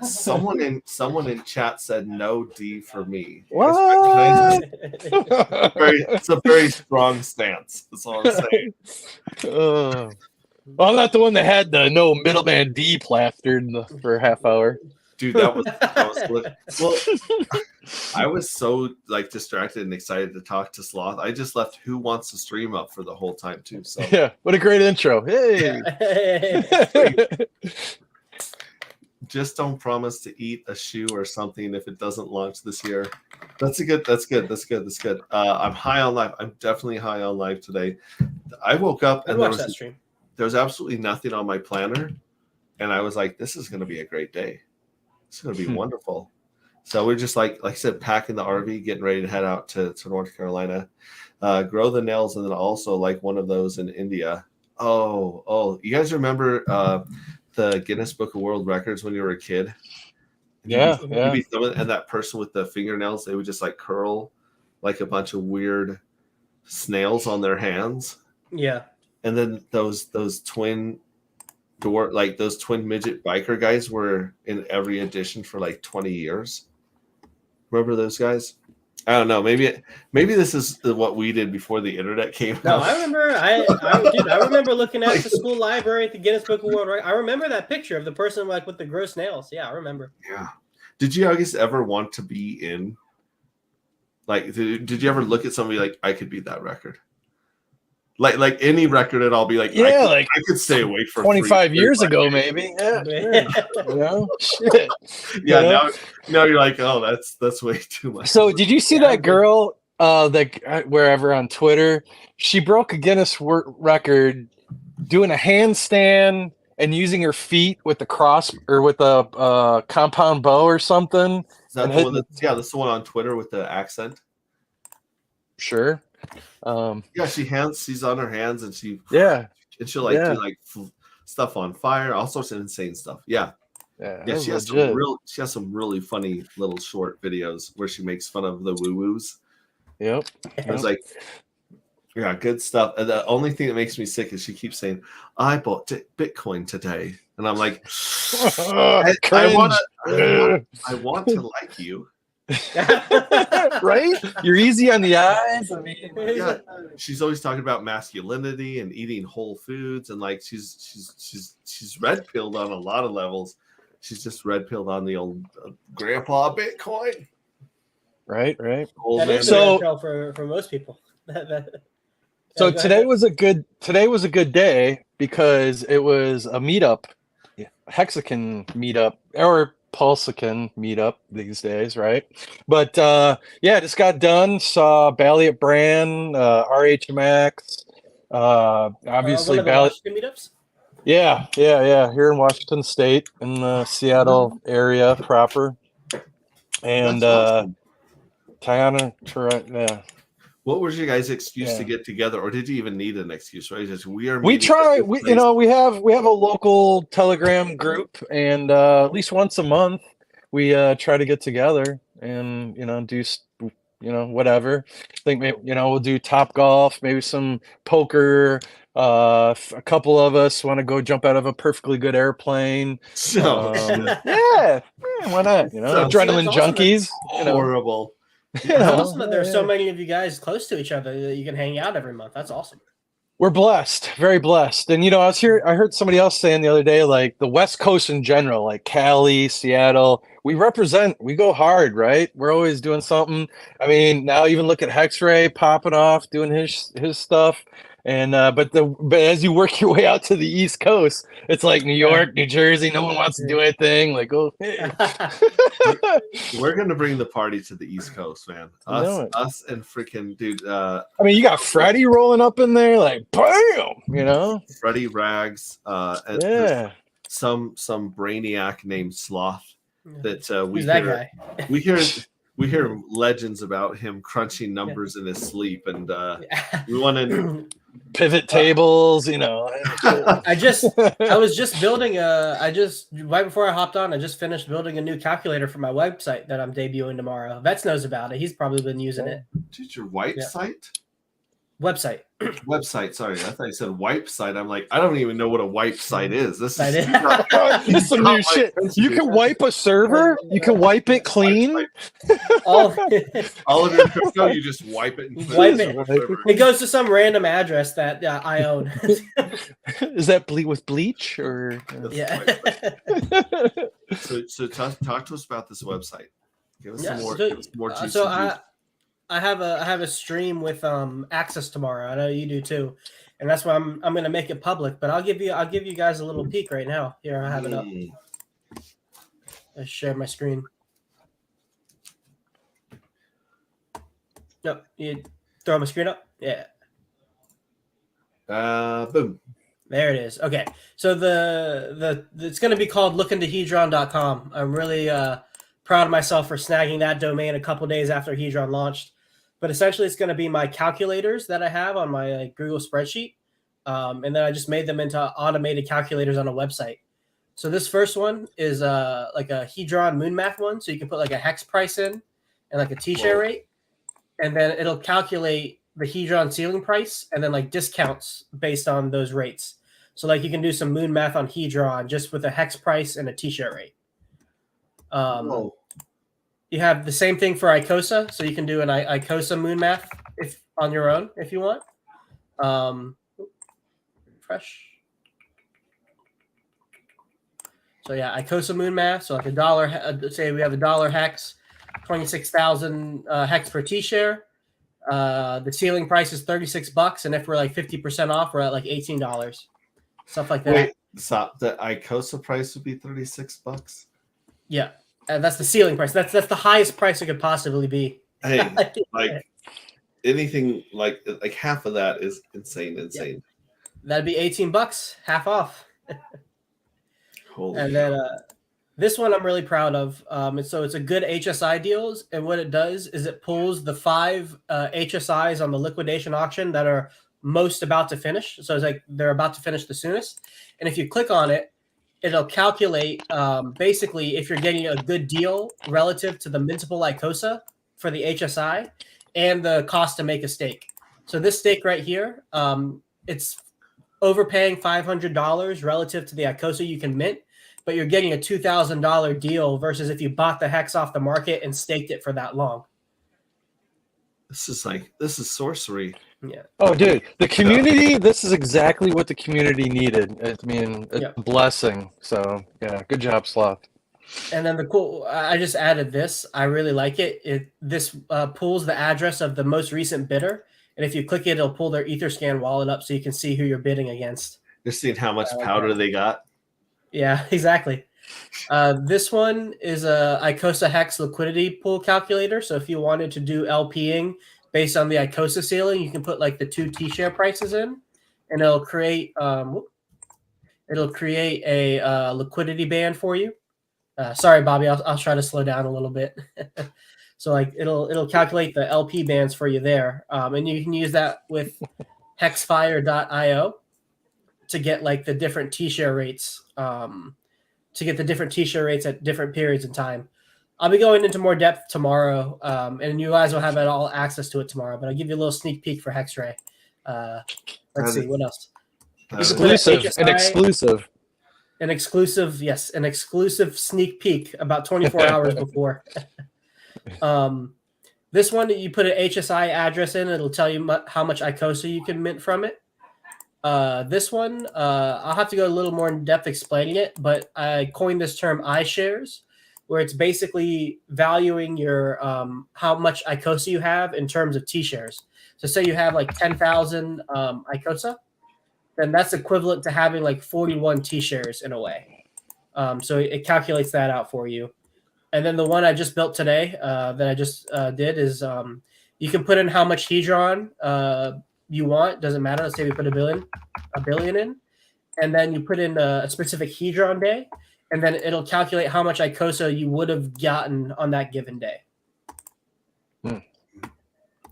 Someone in chat said no D for me. What? It's a very strong stance. That's all I'm saying. Well, I'm not the one that had the no middleman D plastered for a half hour. Dude, that was well. I was so like distracted and excited to talk to Sloth. I just left Who Wants to Stream up for the whole time too. So Yeah, what a great intro. Hey. Just don't promise to eat a shoe or something if it doesn't launch this year. That's good. I'm high on life. I'm definitely high on life today. I woke up and there was absolutely nothing on my planner, and I was like, "This is going to be a great day. It's going to be wonderful." So we're just like I said, packing the RV, getting ready to head out to North Carolina, grow the nails, and then also like one of those in India. Oh, you guys remember the Guinness Book of World Records when you were a kid? Yeah. And that person with the fingernails, they would just like curl like a bunch of weird snails on their hands. Yeah. And then those twin midget biker guys were in every edition for like 20 years. Remember those guys? I don't know. Maybe this is what we did before the internet came out. No, I remember. I remember looking at the school library at the Guinness Book of World Records. I remember that picture of the person like with the gross nails. Yeah, I remember. Yeah. Did you guys ever want to be in? Like, did you ever look at somebody like I could beat that record? Like any record at all, be like, yeah, I could stay awake for 25 years ago, maybe. Yeah, sure. Shit. Yeah, now you're like, oh, that's way too much. So, did you see that girl? That wherever on Twitter, she broke a Guinness record doing a handstand and using her feet with the cross or with a compound bow or something. Is that the one? That's the one on Twitter with the accent. Sure. She's on her hands and she'll do like stuff on fire, all sorts of insane stuff. Yeah. She has some really funny little short videos where she makes fun of the woo woos. Yep. I was like, yeah, good stuff. And the only thing that makes me sick is she keeps saying, "I bought Bitcoin today," and I'm like, I want to like you. Right? You're easy on the eyes. I mean, yeah. She's always talking about masculinity and eating whole foods, and like she's red pilled on a lot of levels. She's just red pilled on the old grandpa Bitcoin. Right. That is the red pill for most people. So today was a good day because it was a meetup, Hexagon meetup or Pulsican meetup these days, right? But just got done. Saw Bally at Brand, RHMX, obviously Bally meetups. Yeah, here in Washington State, in the Seattle area proper, and awesome. Tiana, yeah. What was your guys' excuse to get together, or did you even need an excuse? Right? Just we have a local Telegram group, and at least once a month we try to get together and do whatever. I think maybe, we'll do Top Golf, maybe some poker. A couple of us want to go jump out of a perfectly good airplane. Why not? Adrenaline junkies. Horrible. It's awesome that there's so many of you guys close to each other that you can hang out every month. That's awesome. We're blessed, very blessed. And I heard somebody else saying the other day, like the West Coast in general, like Cali, Seattle, we go hard, right? We're always doing something. I mean, now even look at Hexray popping off, doing his stuff. And but as you work your way out to the East Coast, it's like New York, New Jersey. No one wants to do anything. Like, hey. We're gonna bring the party to the East Coast, man. Us and freaking dude. I mean, you got Freddie rolling up in there, like bam, Freddie Rags. And some brainiac named Sloth. That we hear legends about him crunching numbers in his sleep, and we want to pivot tables. I was just building right before I hopped on. I just finished building a new calculator for my website that I'm debuting tomorrow. Vets knows about it. He's probably been using it. Dude, your website? Website. Sorry, I thought you said wipe site. I'm like, I don't even know what a wipe site is. This is some new shit. You can wipe a server. You can wipe it clean. All of your crypto, you just wipe it. And wipe it. It goes to some random address that I own. Is that with bleach or? Yeah. So talk to us about this website. Give us Yeah, some more, so, give us more juicy so juice. I have a stream with Access tomorrow. I know you do too, and that's why I'm going to make it public. But I'll give you guys a little peek right now. Here, I have it up. I share my screen. No, you throw my screen up. Yeah. Boom. There it is. Okay, so the it's going to be called lookintahedron.com. I'm really proud of myself for snagging that domain a couple days after Hedron launched. But essentially, it's going to be my calculators that I have on my Google spreadsheet, and then I just made them into automated calculators on a website. So this first one is like a Hedron moon math one, so you can put like a hex price in and like a T-share rate, and then it'll calculate the Hedron ceiling price and then like discounts based on those rates. So like you can do some moon math on Hedron just with a hex price and a T-share rate. You have the same thing for Icosa, so you can do an Icosa moon math if on your own if you want. Fresh. So yeah, Icosa moon math. So like $1. Say we have $1 hex, 26,000 hex per T-share. The ceiling price is $36, and if we're like 50% off, we're at like $18. Stuff like that. Wait, stop. The Icosa price would be $36. Yeah, that's the ceiling price. That's the highest price it could possibly be. Hey, like anything like half of that is insane. Yeah. That'd be $18, half off. Holy and then this one I'm really proud of. So it's a good HSI deals, and what it does is it pulls the 5 HSIs on the liquidation auction that are most about to finish. So it's like they're about to finish the soonest. And if you click on it, it'll calculate basically if you're getting a good deal relative to the mintable Icosa for the HSI and the cost to make a stake. So this stake right here, it's overpaying $500 relative to the Icosa you can mint, but you're getting a $2,000 deal versus if you bought the hex off the market and staked it for that long. This is sorcery. Yeah. Oh, dude, the community. This is exactly what the community needed. I mean, it's a blessing. So yeah, good job, Sloth. And then I just added this. I really like it. This pulls the address of the most recent bidder, and if you click it, it'll pull their Etherscan wallet up so you can see who you're bidding against. You're seeing how much powder they got. Yeah, exactly. This one is a Icosa Hex liquidity pool calculator. So if you wanted to do LPing based on the Icosa ceiling, you can put like the 2 T-share prices in, and it'll create a liquidity band for you. Sorry, Bobby, I'll try to slow down a little bit. So like it'll calculate the LP bands for you there, and you can use that with hexfire.io to get like the different T-share rates. To get the different T-share rates at different periods in time. I'll be going into more depth tomorrow, and you guys will have all access to it tomorrow. But I'll give you a little sneak peek for Hexray. Let's see what else. Exclusive. An exclusive sneak peek about 24 hours before. This one, you put an HSI address in, it'll tell you how much Icosa you can mint from it. This one, I'll have to go a little more in depth explaining it, but I coined this term iShares, where it's basically valuing your how much Icosa you have in terms of T-shares. So say you have like 10,000 Icosa, then that's equivalent to having like 41 T-shares in a way. So it calculates that out for you. And then the one I just built today that I just did is you can put in how much Hedron you want. Doesn't matter. Let's say we put a billion in, and then you put in a specific Hedron day, and then it'll calculate how much Icosa you would have gotten on that given day.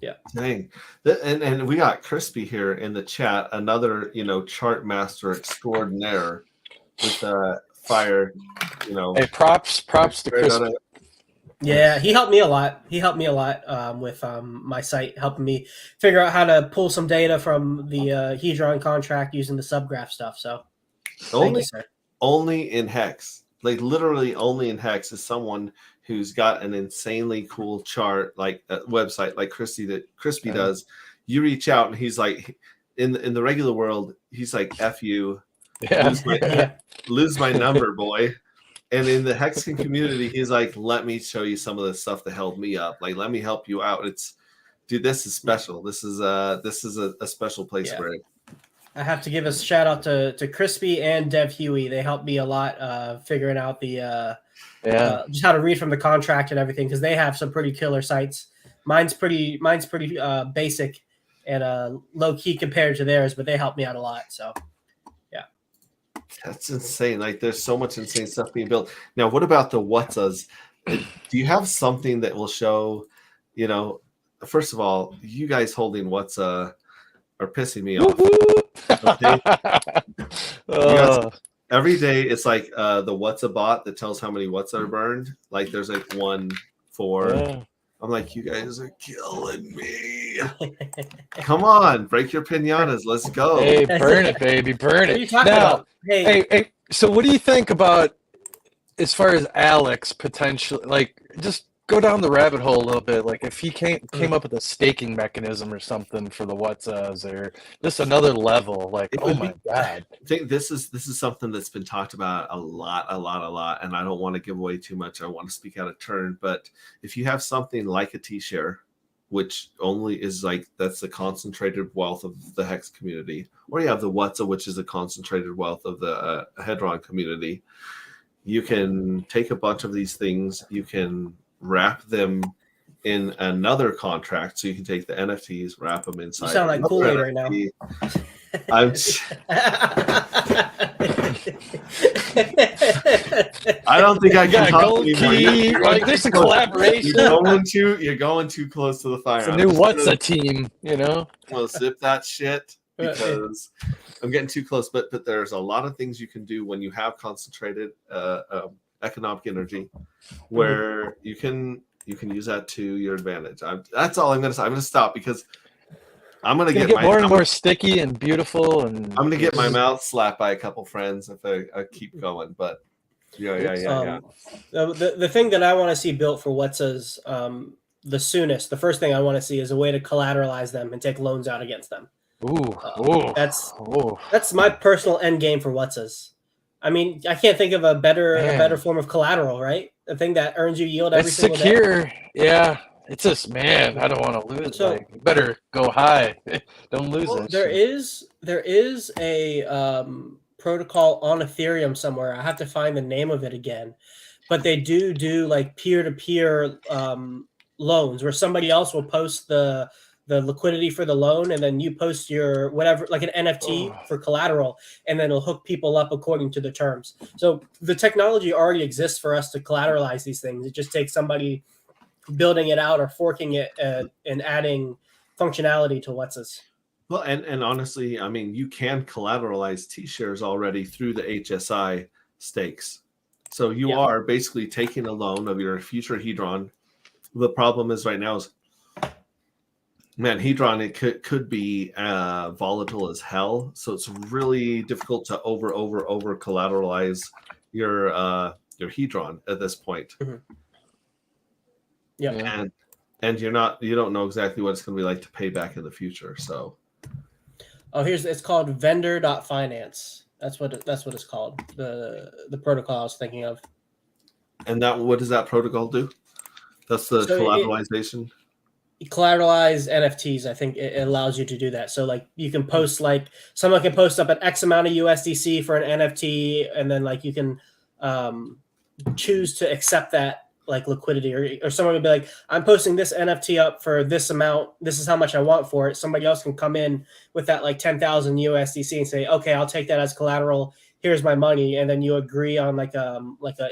Yeah. Dang. And we got Crispy here in the chat, another chart master extraordinaire with fire. Hey, props to Crispy. Yeah, he helped me a lot. With my site, helping me figure out how to pull some data from the Hedron contract using the subgraph stuff. So, only in Hex, like literally only in Hex, is someone who's got an insanely cool chart, like a website, like Crispy does. You reach out, and he's like, in the regular world, he's like, "F you, lose my number, boy." And in the Hexagon community, he's like, let me show you some of the stuff that held me up. Like, let me help you out. It's, dude, this is special. This is a special place for it. I have to give a shout out to Crispy and Dev Huey. They helped me a lot figuring out the just how to read from the contract and everything, because they have some pretty killer sites. Mine's pretty basic and low key compared to theirs, but they helped me out a lot. So that's insane. Like, there's so much insane stuff being built. Now, what about the WhatsApps? Do you have something that will show, you know, first of all, you guys holding WhatsApp are pissing me off. Okay? Every day it's like the WhatsApp bot that tells how many WhatsApp are burned. Like, there's like 1, 4. I'm like, you guys are killing me. Come on, break your pinatas. Let's go. Hey, burn it, baby, burn what are you it. talking about? Hey, so what do you think about as far as Alex potentially? Like, just go down the rabbit hole a little bit. Like, if he came up with a staking mechanism or something for the WhatsApps, or just another level. Like, oh my god! I think this is something that's been talked about a lot, and I don't want to give away too much. I want to speak out of turn, but if you have something like a T-share, which only is like, that's the concentrated wealth of the Hex community, or you have the WhatsApp, which is the concentrated wealth of the Hedron community, you can take a bunch of these things, you can wrap them in another contract, so you can take the NFTs, wrap them inside. You sound like Kool-Aid right now. I don't think I can talk anymore. Like, there's a collaboration. You're going too close to the fire. It's a new WhatsApp team, you know. Well, zip that shit, because I'm getting too close. But there's a lot of things you can do when you have concentrated economic energy, where you can use that to your advantage. That's all I'm going to say. I'm going to stop, because I'm going to get more and more sticky and beautiful, and I'm going to get my mouth slapped by a couple friends if I keep going. But yeah. The thing that I want to see built for WhatsApp's the first thing I want to see is a way to collateralize them and take loans out against them. That's my personal end game for WhatsApp's. I mean, I can't think of a better form of collateral, right? A thing that earns you yield every single day. It's secure, yeah. It's just, man, I don't want to lose. So, like, you better go high. Don't lose it. There is a protocol on Ethereum somewhere. I have to find the name of it again, but they do like peer-to-peer loans, where somebody else will post the liquidity for the loan, and then you post your whatever, like an NFT for collateral, and then it'll hook people up according to the terms. So the technology already exists for us to collateralize these things. It just takes somebody building it out or forking it and adding functionality to WhatsApp's. Well, and honestly, I mean, you can collateralize T-shares already through the HSI stakes. So you are basically taking a loan of your future Hedron. The problem is right now is, man, Hedron, it could be volatile as hell. So it's really difficult to over collateralize your Hedron at this point. Mm-hmm. Yeah. And you don't know exactly what it's going to be like to pay back in the future. So it's called vendor.finance. That's what it's called. The protocol I was thinking of. And what does that protocol do? That's the collateralization. Collateralize NFTs. I think it allows you to do that. So like you can post, like someone can post up an X amount of USDC for an NFT, and then like you can choose to accept that like liquidity, or someone would be like, I'm posting this NFT up for this amount. This is how much I want for it. Somebody else can come in with that like 10,000 USDC and say, okay, I'll take that as collateral. Here's my money. And then you agree on like a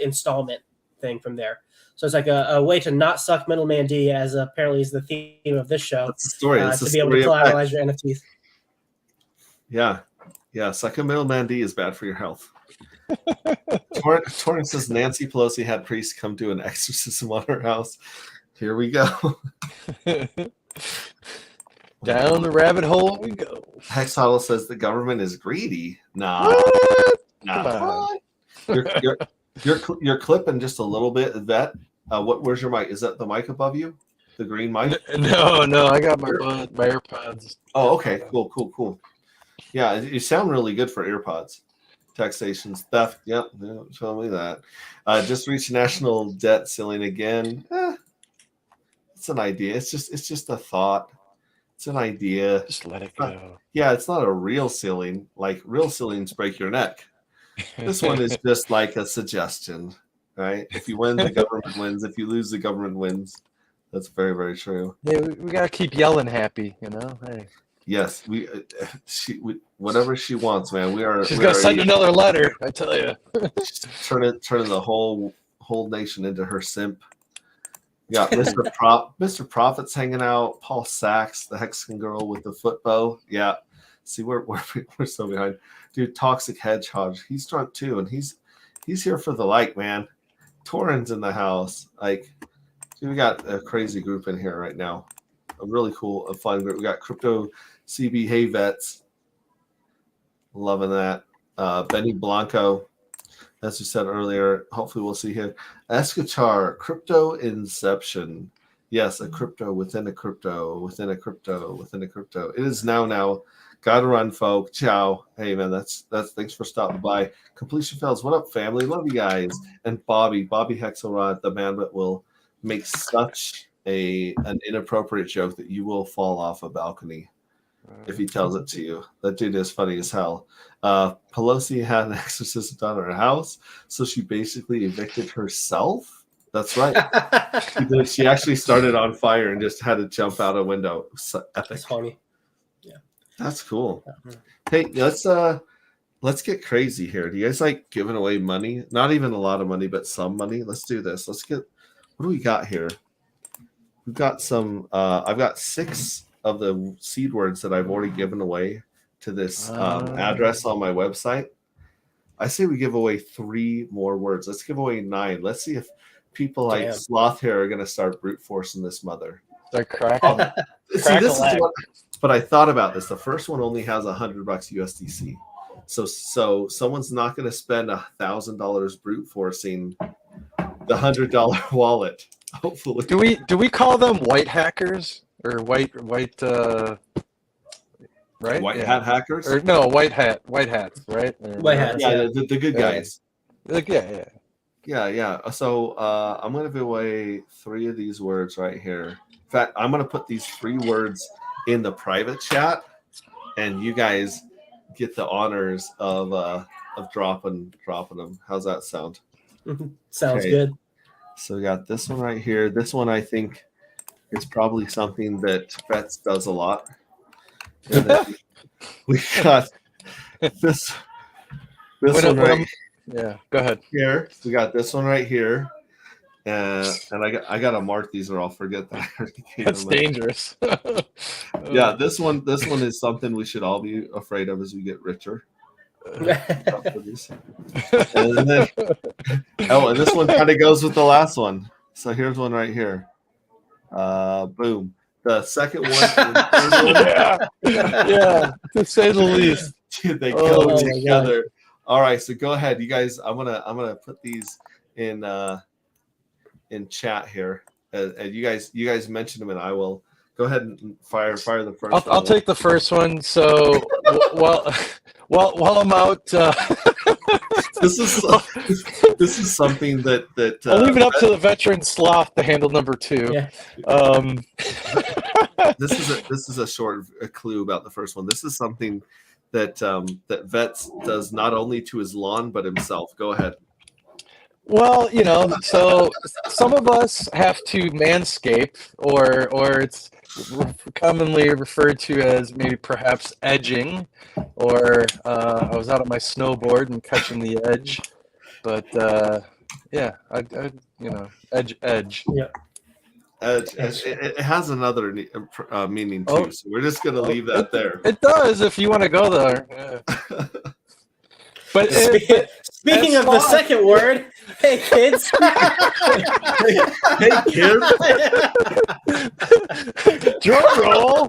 installment thing from there. So it's like a way to not suck middleman D, as apparently is the theme of this show. That's the story. To be able to collateralize your NFTs. Yeah. Sucking middleman D is bad for your health. Torrance says Nancy Pelosi had priests come do an exorcism on her house. Here we go. Down the rabbit hole we go. Hex Huddle says the government is greedy. Nah. You're clipping just a little bit. That where's your mic? Is that the mic above you? The green mic? No, I got my AirPods. Oh, okay. Cool. Yeah, you sound really good for AirPods. Taxation's theft. Yep, tell me that. Just reached national debt ceiling again. It's an idea. It's just a thought. It's an idea. Just let it Not- go. yeah, it's not a real ceiling. Like real ceilings break your neck. This one is just like a suggestion, right? If you win, the government wins. If you lose, the government wins. That's very, very true. Yeah, we gotta keep yelling happy, you know. Hey, Yes, whatever she wants, man. she's we gonna are send another letter. I tell you. turning the whole nation into her simp. We got Mr. Prophet's hanging out. Paul Sachs, the Hexagon girl with the foot bow. Yeah, see, we're so behind. Dude, Toxic Hedgehog, he's drunk too, and he's here for the like, man. Torin's in the house. Like, dude, we got a crazy group in here right now. A really cool, a fun group. We got Crypto CB Hey Vets. Loving that. Benny Blanco, as we said earlier. Hopefully we'll see him. Escachar, Crypto Inception. Yes, a crypto within a crypto within a crypto within a crypto. It is now. Gotta run, folk. Ciao. Hey man, that's thanks for stopping by. Completion Fails. What up, family? Love you guys. And Bobby Hexelrod, the man that will make such an inappropriate joke that you will fall off a balcony if he tells it to you. That dude is funny as hell. Pelosi had an exorcism done in her house, so she basically evicted herself. That's right. She actually started on fire and just had to jump out a window. So epic. That's funny. Yeah, that's cool. Hey, let's get crazy here. Do you guys like giving away money? Not even a lot of money, but some money. Let's do this. What do we got here? We've got some. I've got 6 of the seed words that I've already given away to this address on my website. I say we give away 3 more words. Let's give away 9. Let's see if people like Sloth here are going to start brute forcing this mother. They're cracking. See, this is what. But I thought about this. The first one only has $100 USDC. So someone's not going to spend $1,000 brute forcing the $100 wallet. Hopefully. Do we call them white hackers or white right? White hat hackers? Or no, white hats, right? White hats. Yeah, the good guys. Yeah. So I'm going to give away 3 of these words right here. In fact, I'm going to put these 3 words in the private chat, and you guys get the honors of dropping them. How's that sound? Sounds good. So we got this one right here. This one I think is probably something that Vets does a lot. And then we got this one right. Yeah, go ahead. Here we got this one right here. And I gotta mark these or I'll forget that. That's dangerous. Yeah, this one is something we should all be afraid of as we get richer. And then, and this one kind of goes with the last one. So here's one right here. Boom. The second one and the third one. Yeah, to say the least. They go together. All right, so go ahead, you guys. I'm gonna put these in chat here. And you guys mentioned them, and I will go ahead and fire the first one. I'll take the first one. So while I'm out, this is something that I'll leave it up to the veteran Sloth to handle number 2. Yeah. This is a clue about the first one. This is something that that Vets does not only to his lawn but himself. Go ahead. Well, so some of us have to manscape, or it's commonly referred to as maybe perhaps edging, or I was out on my snowboard and catching the edge, but yeah, I edge. Yeah. It has another meaning too, so we're just gonna leave that there. It does if you want to go there. Yeah. But speaking of the second word, hey kids. Hey kids. Drum roll.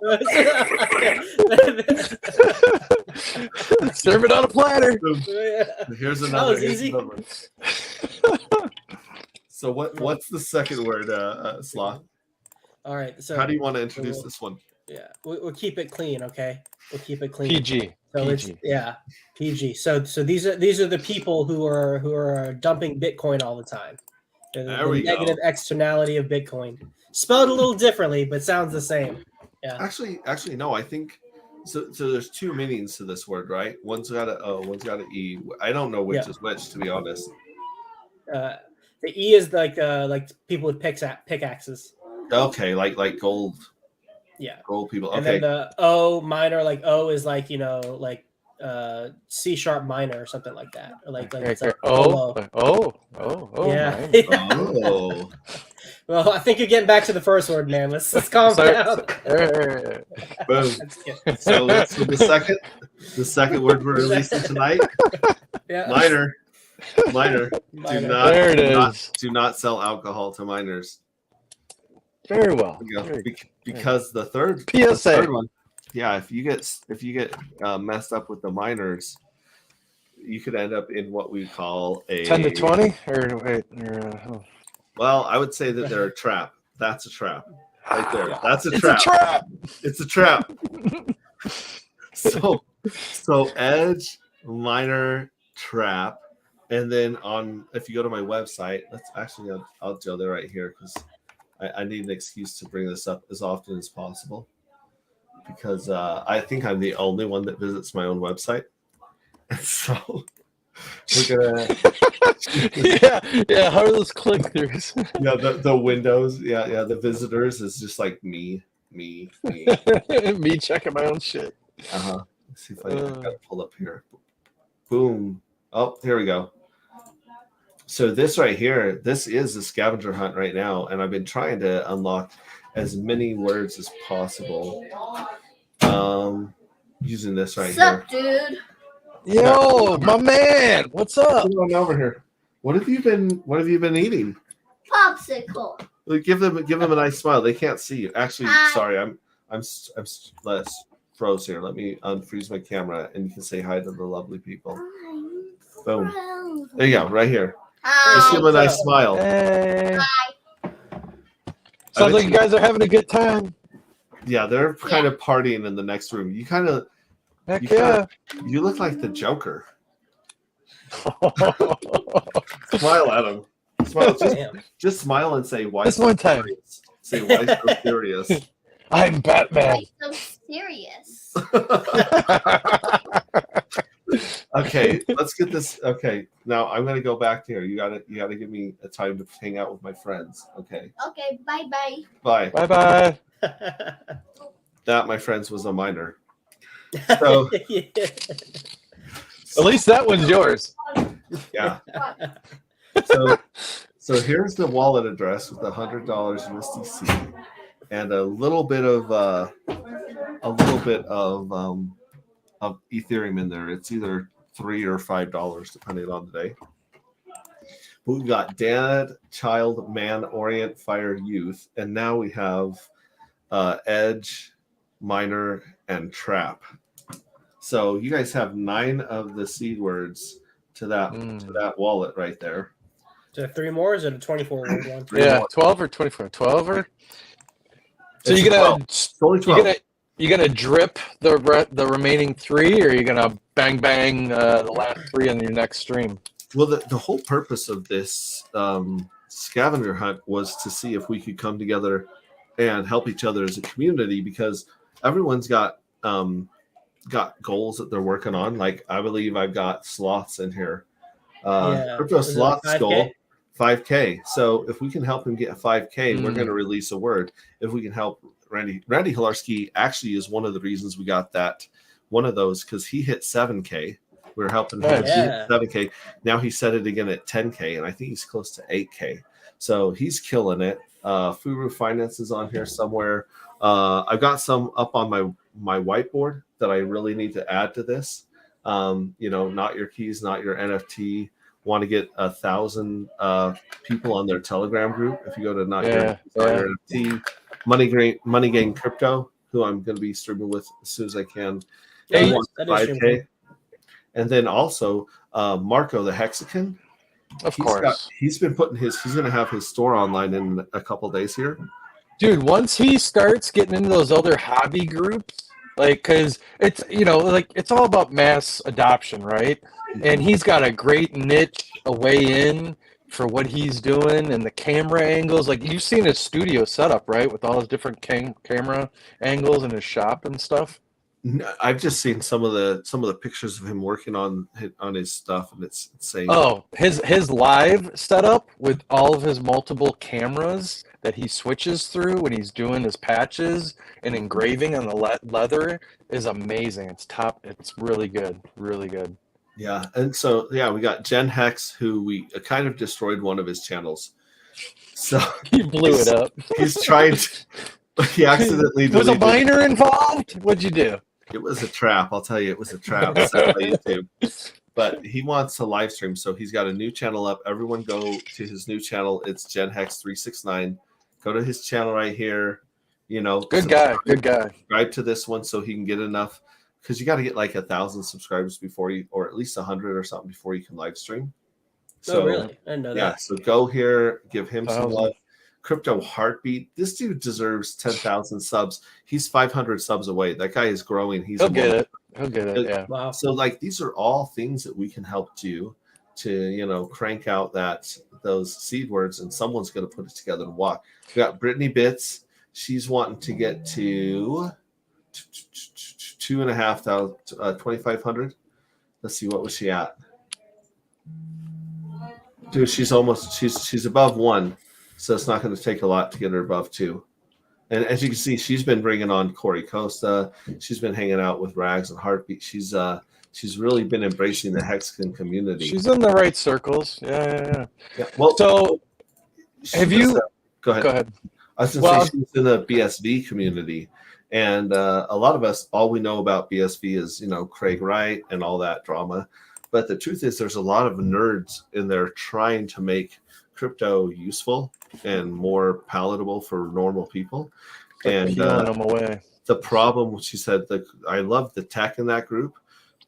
Serve it on a platter. Here's another. That was easy. So what's the second word, Sloth? All right. So how do you want to introduce this one? Yeah, we'll keep it clean, okay? We'll keep it clean. PG. So it's PG. So these are the people who are dumping Bitcoin all the time. The There we negative go. externality of Bitcoin, spelled a little differently, but sounds the same. Yeah. Actually, no. I think so. There's two meanings to this word, right? One's got a O, one's got an E. I don't know which is which, to be honest. The E is like people with pickaxes. Okay, like gold. Yeah. Gold people. Okay. And then the O minor, like O is like like C sharp minor or something like that, or like it's like oh, yeah. Nice. Oh. Well, I think you're getting back to the first word, man. Let's calm down. Boom. So the second word we're releasing tonight. Yeah. Minor. There it is. Do not sell alcohol to minors. Very well. Because the third one, yeah, if you get messed up with the minors, you could end up in what we call a 10 to 20 Well, I would say that they're a trap. That's a trap. Right there. That's a It's trap. a trap. It's a trap. So edge, minor, trap, and then if you go to my website, I'll go there right here because I need an excuse to bring this up as often as possible because I think I'm the only one that visits my own website. So we're gonna yeah. How are those click-throughs? yeah, the windows, the visitors is just like me. Me checking my own shit. Let's see if I got it pulled up here. Boom. Oh, here we go. So this right here, this is a scavenger hunt right now, and I've been trying to unlock as many words as possible. Using this right Sup, here. dude? Yo, my man, what's up? Come on over here. What have you been eating? Popsicle. Well, give them a nice smile. They can't see you. Actually, sorry, I'm less froze here. Let me unfreeze my camera, and you can say hi to the lovely people. Boom. There you go, right here. Just give them a nice smile. Hey. Sounds like you guys are having a good time. Yeah, they're kind of partying in the next room. You kind of, you look like the Joker. Smile at him. Smile. Just smile and say, "Why?" This one time. Say, "Why so serious?" I'm Batman. Why so serious? Okay, let's get this. Okay, now I'm gonna go back here. You gotta give me a time to hang out with my friends. Okay. Okay. Bye. Bye. Bye. That, my friends, was a minor. So at least that one's yours. Yeah. So here's the wallet address with $100 USDC and a little bit of Ethereum in there. It's either $3 or $5 depending on the day. But we've got Dad, Child, Man, Orient, Fire, Youth, and now we have Edge, Minor, and Trap. So you guys have 9 of the seed words to that wallet right there. Is it 3 more? Or is it a 24 word one? Yeah, 12 or 24. 12 or. So It's you're gonna 12. you gonna drip the remaining 3, or you're gonna bang the last 3 in your next stream? Well, the whole purpose of this scavenger hunt was to see if we could come together and help each other as a community, because everyone's got goals that they're working on. Like, I believe I've got sloths in here. Crypto sloths goal 5K. So if we can help him get a 5K, we're going to release a word. If we can help Randy Hilarski, actually is one of the reasons we got that one of those, because he hit 7K. We were helping him hit 7K. Now he set it again at 10K, and I think he's close to 8K. So he's killing it. Furu Finance is on here somewhere. I've got some up on my whiteboard that I really need to add to this. Not your keys, not your NFT. Want to get 1,000 people on their Telegram group. If you go to not your NFT, Money Gang Crypto, who I'm going to be streaming with as soon as I can. Yeah, 5K. And then also Marco the Hexagon. Of course. He's been he's going to have his store online in a couple days here. Dude, once he starts getting into those other hobby groups, Like, because it's, like it's all about mass adoption, right? And he's got a great niche, a way in for what he's doing and the camera angles. Like, you've seen his studio setup, right? With all his different camera angles in his shop and stuff. I've just seen some of the pictures of him working on his stuff, and it's insane. Oh, his live setup with all of his multiple cameras that he switches through when he's doing his patches and engraving on the leather is amazing. It's really good, really good. Yeah, and so we got Gen Hex, who we kind of destroyed one of his channels. So He blew it up. He's trying to. He accidentally was a deleted. miner involved. What'd you do? It was a trap. I'll tell you, it was a trap set by YouTube. But he wants to live stream, so he's got a new channel up. Everyone go to his new channel. It's Gen Hex 369. Go to his channel right here. Good guy. Subscribe to this one so he can get enough, because you got to get like 1,000 subscribers before you, or at least 100 or something before you can live stream. So really? I didn't know that. Yeah, so go here, give him some love. Crypto Heartbeat. This dude deserves 10,000 subs. He's 500 subs away. That guy is growing. He'll get it. Yeah. Wow. So like these are all things that we can help do to crank out those seed words, and someone's going to put it together and walk. We got Brittany Bits. She's wanting to get to 2,500, 2,500. Let's see, what was she at? Dude, she's above 1. So it's not going to take a lot to get her above 2. And as you can see, she's been bringing on Corey Costa. She's been hanging out with Rags and Heartbeat. She's really been embracing the Hexagon community. She's in the right circles. Yeah. Well, so have you? Go ahead. I was going to say she's in the BSV community, and a lot of us, all we know about BSV is Craig Wright and all that drama. But the truth is, there's a lot of nerds in there trying to make crypto useful and more palatable for normal people, and peeling them away. The problem, she said, I love the tech in that group,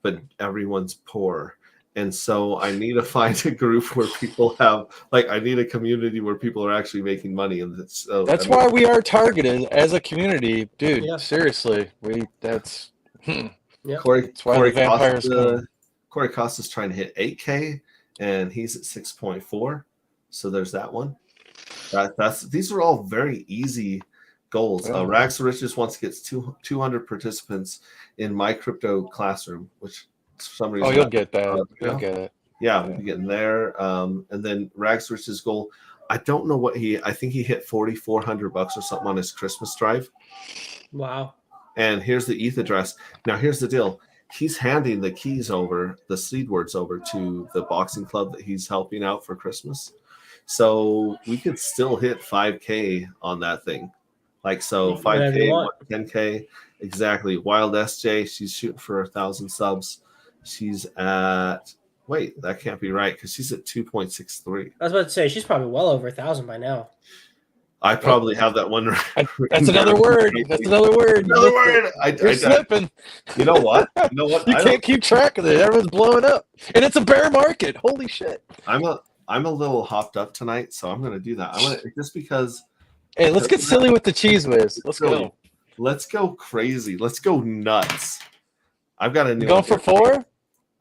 but everyone's poor, and so I need to find a group where people have, I need a community where people are actually making money, and that's why we are targeted as a community, dude. Yeah. Seriously, Corey Costa's trying to hit 8K, and he's at 6.4. So there's that one. These are all very easy goals. Rags to Riches wants to get 200 participants in my crypto classroom, which for some reason. Oh, you'll get that. You'll get it. Yeah, we'll be getting there. And then Rags to Riches goal. I don't know what I think he hit $4,400 or something on his Christmas drive. Wow. And here's the ETH address. Now here's the deal. He's handing the keys over, the seed words over to the boxing club that he's helping out for Christmas. So we could still hit 5K on that thing. 5K, 10K. Exactly. Wild SJ, she's shooting for 1,000 subs. She's at, wait, that can't be right because she's at 2.63. I was about to say, she's probably well over 1,000 by now. I probably have that one right. That's another word. That's another word. Another word. You're slipping. You know what? You can't keep track of it. Everyone's blowing up. And it's a bear market. Holy shit. I'm a little hopped up tonight, so I'm going to do that. Just because. Hey, let's get silly with the cheese whiz. Let's go. Let's go crazy. Let's go nuts. I've got a new. Going for 4?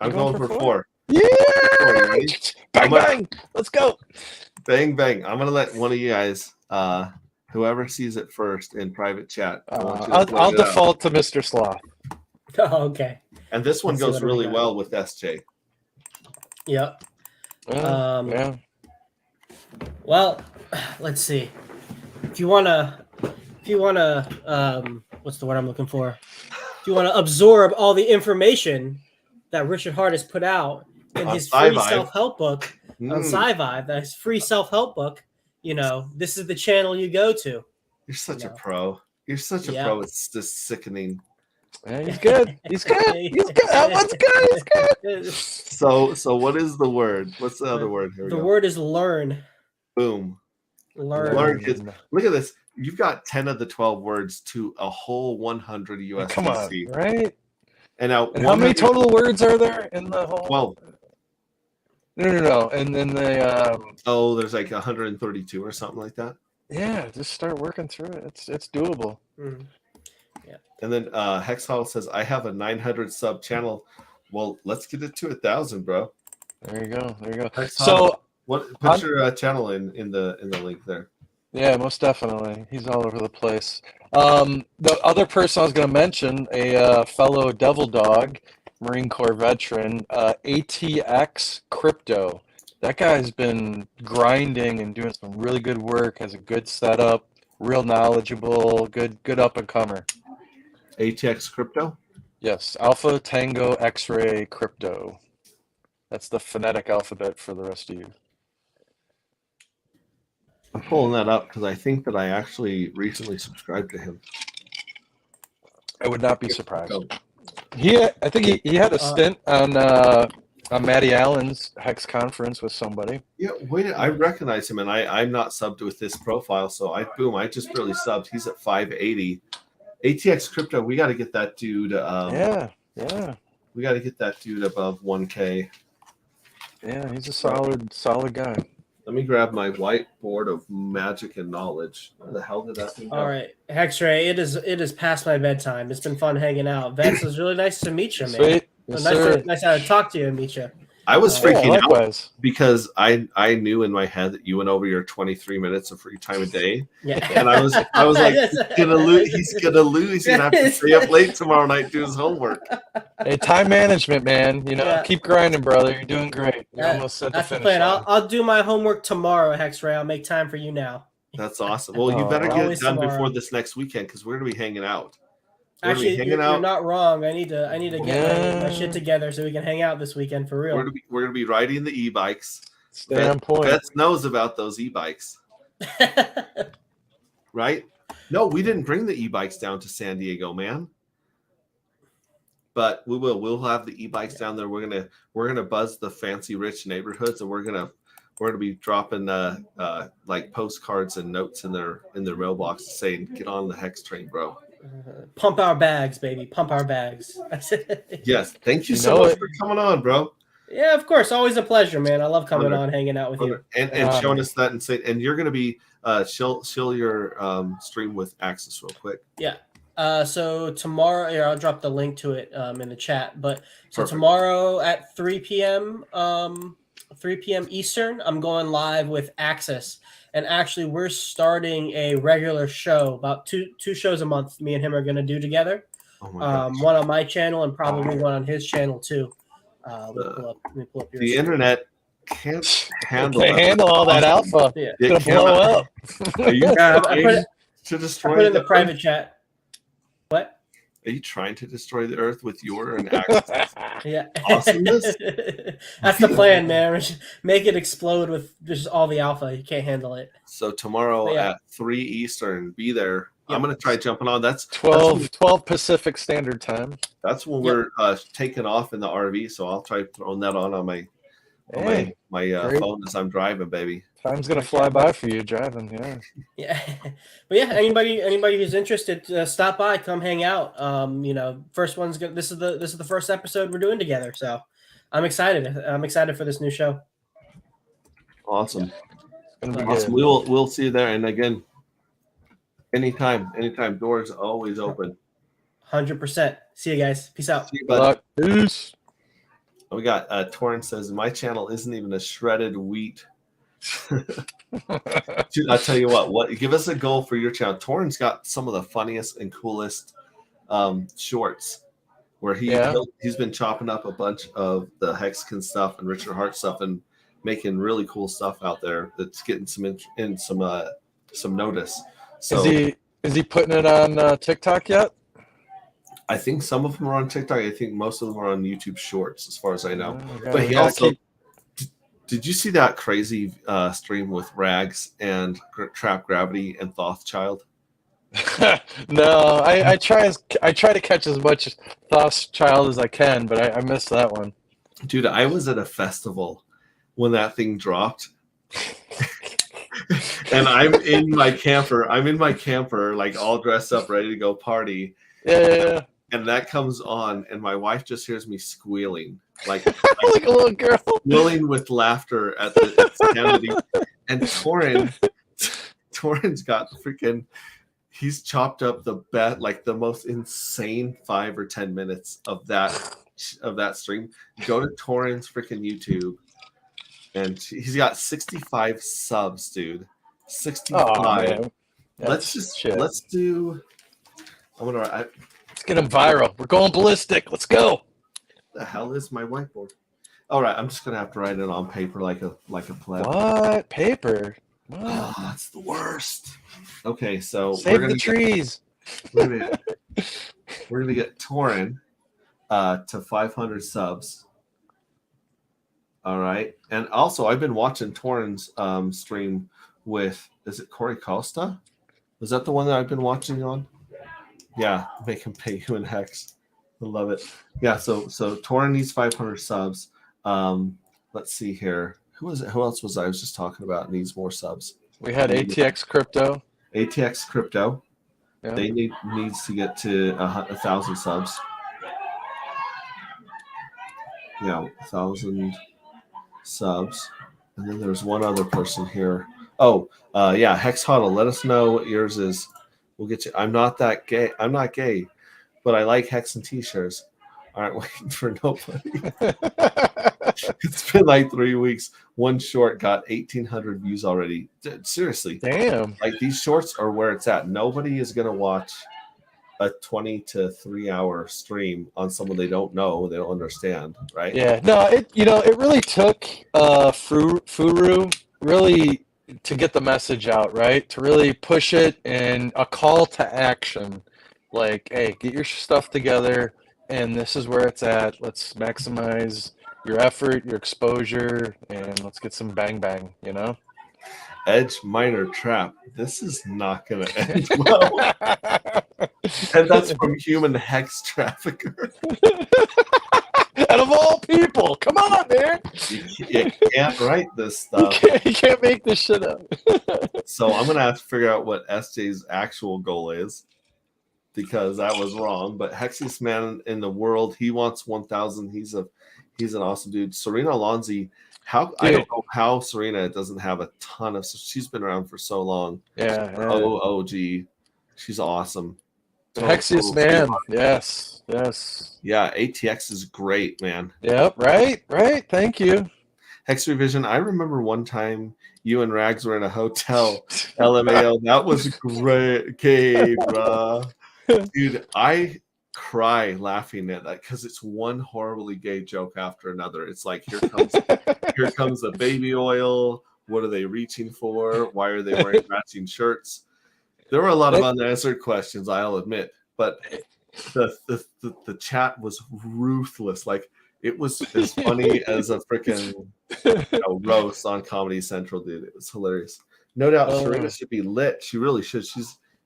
I'm going for 4. Yeah. Bang, bang. Let's go. Bang, bang. I'm going to let one of you guys, whoever sees it first in private chat. I'll default to Mr. Sloth. Oh, okay. And this one goes really well with SJ. Yep. Yeah. Well, let's see. If you wanna, what's the word I'm looking for? If you want to absorb all the information that Richard Hart has put out in his free self-help book on SciVive, that's free self-help book, this is the channel you go to. You're such a pro. You're such a pro. It's just sickening. Yeah, he's good. He's good. That one's good. He's good. So what is the word? What's the other word? Here we go. The word is learn. Boom. Learn. Look at this. You've got 10 of the 12 words to a whole 100 USDC. Come on, right? And how many total words are there in the whole? 12. No. And then there's like 132 or something like that. Yeah, just start working through it. It's doable. Mm-hmm. Yeah. And then Hexhall says, I have a 900 sub channel. Well, let's get it to 1,000, bro. There you go. There you go. Hexhall, So put your channel in the link there. yeah, most definitely. He's all over the place. The other person I was going to mention, a fellow Devil Dog, Marine Corps veteran, ATX Crypto. That guy's been grinding and doing some really good work, has a good setup, real knowledgeable, good up and comer. ATX Crypto? Yes, Alpha Tango X-Ray Crypto. That's the phonetic alphabet for the rest of you. I'm pulling that up because I think that I actually recently subscribed to him. I would not be surprised. Oh. I think he had a stint on Matty Allen's Hex conference with somebody. Yeah, wait, I recognize him, and I'm not subbed with this profile, so I just barely subbed. He's at 580. ATX Crypto, we got to get that dude. Yeah. We got to get that dude above 1K. Yeah, he's a solid guy. Let me grab my whiteboard of magic and knowledge. Where the hell did that thing go? All right, Hexray, it is past my bedtime. It's been fun hanging out. Vance, it's really nice to meet you, man. Sweet. Yes, Nice to talk to you and meet you. I was freaking likewise. out because I knew in my head that you went over your 23 minutes of free time a day. Yeah. And I was like, he's gonna lose. He's gonna have to stay up late tomorrow night do his homework. Hey, time management, man. Keep grinding, brother. You're doing great. You're almost at the That's the finish plan. line. I'll do my homework tomorrow, Hexray. I'll make time for you now. That's awesome. Well, you better get it done tomorrow. before this next weekend because we're gonna be hanging out. Actually, you're not wrong. I need to get my shit together so we can hang out this weekend for real. We're gonna be riding the e-bikes. Stay on point. Beth knows about those e-bikes, right? No, we didn't bring the e-bikes down to San Diego, man. But we will. We'll have the e-bikes down there. We're gonna buzz the fancy rich neighborhoods, and we're gonna be dropping like postcards and notes in their mailbox saying, "Get on the Hex train, bro." Pump our bags, baby. Pump our bags. Yes. Thank you so much for coming on, bro. Yeah, of course. Always a pleasure, man. I love coming on, hanging out with you. And showing us that and you're going to be show your stream with Axis real quick. Yeah. So tomorrow, I'll drop the link to it in the chat. But so Perfect. Tomorrow at 3 p.m. 3 p.m. Eastern, I'm going live with Axis. And actually, we're starting a regular show, about two shows a month. Me and him are going to do together. Oh my one on my channel and probably one on his channel too. Let me pull up your the internet can't handle all that alpha. Yeah. It's gonna blow up. Are you trying to destroy I put it in the Earth? private chat. What? Are you trying to destroy the Earth with your and Axis? Yeah. Awesomeness? That's the plan, man. Make it explode with just all the alpha. You can't handle it. So tomorrow at 3 Eastern, be there. Yep. I'm going to try jumping on. That's 12 Pacific Standard Time. That's when we're taking off in the RV. So I'll try throwing that on my phone as I'm driving, baby. Time's gonna fly by for you driving. Yeah. But yeah, anybody who's interested, stop by, come hang out. First one's good. This is the first episode we're doing together, so I'm excited. I'm excited for this new show. Awesome. Awesome. We'll see you there. And again, anytime, doors always open. 100%. See you guys. Peace out. See you, bud. Peace. We got Torrance says my channel isn't even a shredded wheat. Dude, I'll tell you what give us a goal for your channel. Torrance got some of the funniest and coolest shorts where he's been chopping up a bunch of the Hexkin stuff and Richard Hart stuff and making really cool stuff out there that's getting some notice. So is he putting it on TikTok yet? I think some of them are on TikTok. I think most of them are on YouTube Shorts, as far as I know. But he also did you see that crazy stream with Rags and Trap Gravity and Thothchild? No, I try to catch as much Thothchild as I can, but I missed that one. Dude, I was at a festival when that thing dropped. And I'm in my camper, like all dressed up, ready to go party. Yeah. And that comes on, and my wife just hears me squealing, like like a little girl, squealing with laughter at the insanity. And Torrance got freaking. he's chopped up the best, like the most insane 5 or 10 minutes of that stream. Go to Torrent's freaking YouTube, and he's got 65 subs, dude. 65. Oh, man. Let's do. Let's get him viral. We're going ballistic. Let's go. The hell is my whiteboard? All right, I'm just gonna have to write it on paper like a pleb. What paper? What? Oh, that's the worst. Okay, so Save the trees. We're gonna get Torin to 500 subs. All right, and also I've been watching Torin's stream with, is it Corey Costa? Was that the one that I've been watching on? Yeah, make him pay you in Hex. I love it. Yeah, so Torin needs 500 subs. Let's see here. Who else was I was just talking about needs more subs? We had ATX Crypto. ATX Crypto. Yeah. They needs to get to 1,000 subs. Yeah, 1,000 subs. And then there's one other person here. Oh, yeah, Hex Huddle. Let us know what yours is. We'll get you. I'm not gay, but I like Hex and t-shirts. Aren't waiting for nobody. It's been like 3 weeks. One short got 1,800 views already. Seriously. Damn. Like, these shorts are where it's at. Nobody is going to watch a 20 to 3 hour stream on someone they don't know, they don't understand, right? Yeah. No, it really took Furu really to get the message out, right? To really push it, and a call to action. Like, hey, get your stuff together, and this is where it's at. Let's maximize your effort, your exposure, and let's get some bang, Edge minor trap. This is not going to end well. And that's from human hex trafficker. Out of all people, come on, man. You can't write this stuff. You can't make this shit up. So I'm going to have to figure out what SJ's actual goal is, because that was wrong. But Hexiest man in the world, he wants 1,000. He's an awesome dude. Serena Alonzi, I don't know how Serena doesn't have a ton of. She's been around for so long. Yeah. OG, she's awesome. The Hexiest man. Yes. Yeah, ATX is great, man. Yep. Right. Thank you. Hex Revision. I remember one time you and Rags were in a hotel. LMAO. That was great. Okay, bruh. Dude, I cry laughing at that because it's one horribly gay joke after another. It's like, here comes the baby oil. What are they reaching for? Why are they wearing matching shirts? There were a lot of unanswered questions, I'll admit, but the chat was ruthless. Like, it was as funny as a freaking roast on Comedy Central, dude. It was hilarious. No doubt, Serena should be lit. She really should.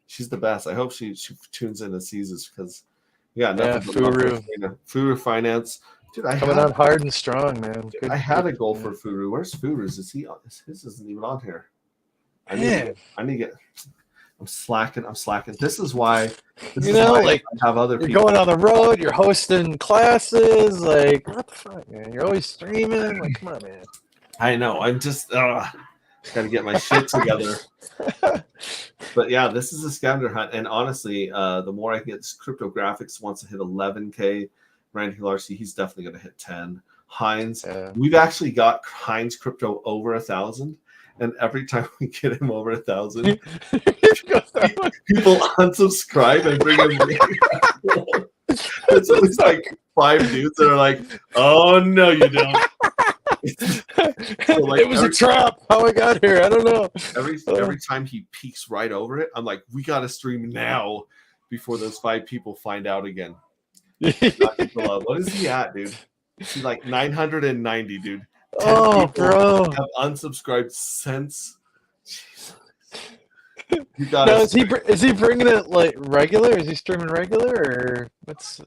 She's the best. I hope she tunes in and sees this, because nothing. Furu Finance, dude. Coming on hard and strong, man. Dude, I had a goal for Furu. Where's Furu's? Is he on? His isn't even on here. I need to get. I'm slacking. This is why. I have other people. You're going on the road. You're hosting classes. Like, what the fuck, man? You're always streaming. Like, come on, man. I know. I'm just got to get my shit together. But yeah, this is a scavenger hunt, and honestly, the more I can get this cryptographics wants to hit 11K. Randy Larcy, he's definitely going to hit 10. Heinz, we've actually got Heinz crypto over 1,000. And every time we get him over 1,000, people unsubscribe and bring him. It's always like 5 dudes that are like, "Oh no, you don't." So it was a trap. How I got here, I don't know. Every time he peeks right over it, I'm like, "We got to stream now before those 5 people find out again." What is he at, dude? He's like 990, dude. Bro, have unsubscribed since. Is he bringing it like regular? Is he streaming regular, or what's?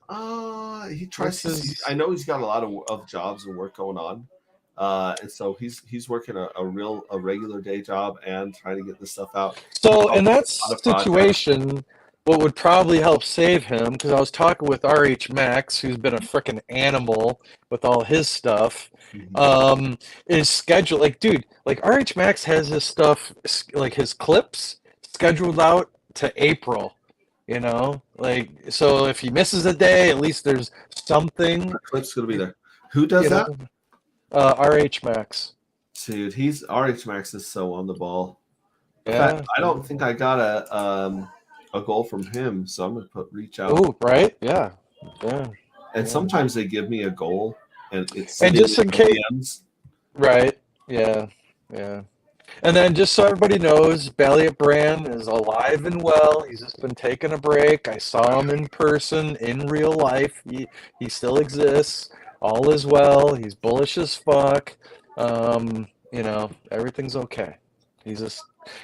He tries to. I know he's got a lot of jobs and work going on, and so he's working a regular day job and trying to get this stuff out. So in that situation, what would probably help save him, because I was talking with RH Max, who's been a freaking animal with all his stuff. Is schedule, like, dude, like RH Max has his stuff, like his clips scheduled out to April. You know, like, so if he misses a day, at least there's something. Clip's gonna be there. Who does You that? know, RH Max. Dude, RH Max is so on the ball. In Yeah. fact, I don't think I got a goal from him, so I'm gonna reach out. Oh, right. Yeah. Yeah. And Yeah. sometimes they give me a goal, and it's And just in case, DMs. right? Yeah. Yeah. And then just so everybody knows, Balliot Brand is alive and well. He's just been taking a break. I saw him in person, in real life. He still exists. All is well. He's bullish as fuck. You know, everything's okay. He's just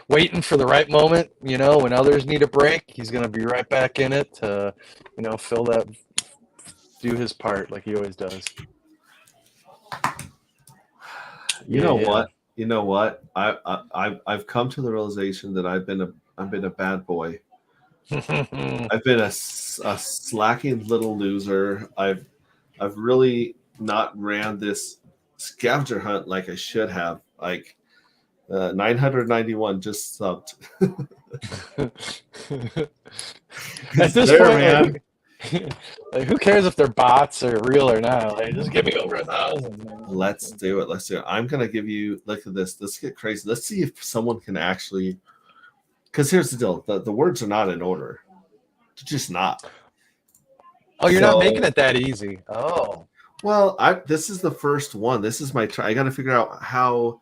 waiting for the right moment. You know, when others need a break, he's gonna be right back in it to, you know, do his part like he always does. You know what? You know what? I've come to the realization that I've been a bad boy. I've been a slacking little loser. I've really not ran this scavenger hunt like I should have. Like 991 just subbed. At this there, point, man. like, who cares if they're bots or real or not? Like, just give me over 1,000. Let's do it. Let's do it. I'm gonna give you. Look at this. Let's get crazy. Let's see if someone can actually. Because here's the deal. The words are not in order. They're just not. Oh, you're not making it that easy. Oh. Well, this is the first one. This is my try. I got to figure out how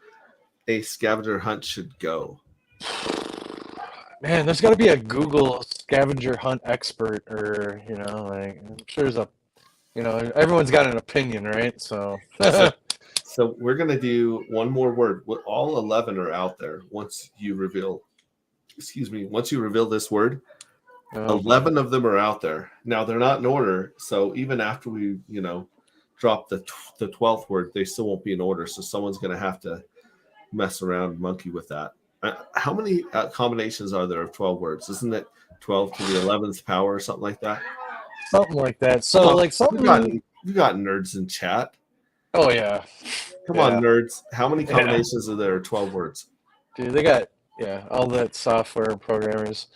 a scavenger hunt should go. Man, there's got to be a Google scavenger hunt expert, or, you know, like, I'm sure there's everyone's got an opinion, right? So So we're gonna do one more word. All 11 are out there. Once you reveal this word, 11 of them are out there. Now they're not in order, so even after we, drop the 12th word, they still won't be in order. So someone's gonna have to mess around and monkey with that. How many combinations are there of 12 words? Isn't it 12 to the 11th power or something like that? Something like that. So, we've got nerds in chat. Oh, yeah. Come on, nerds. How many combinations are there of 12 words? Dude, they got, all that software programmers.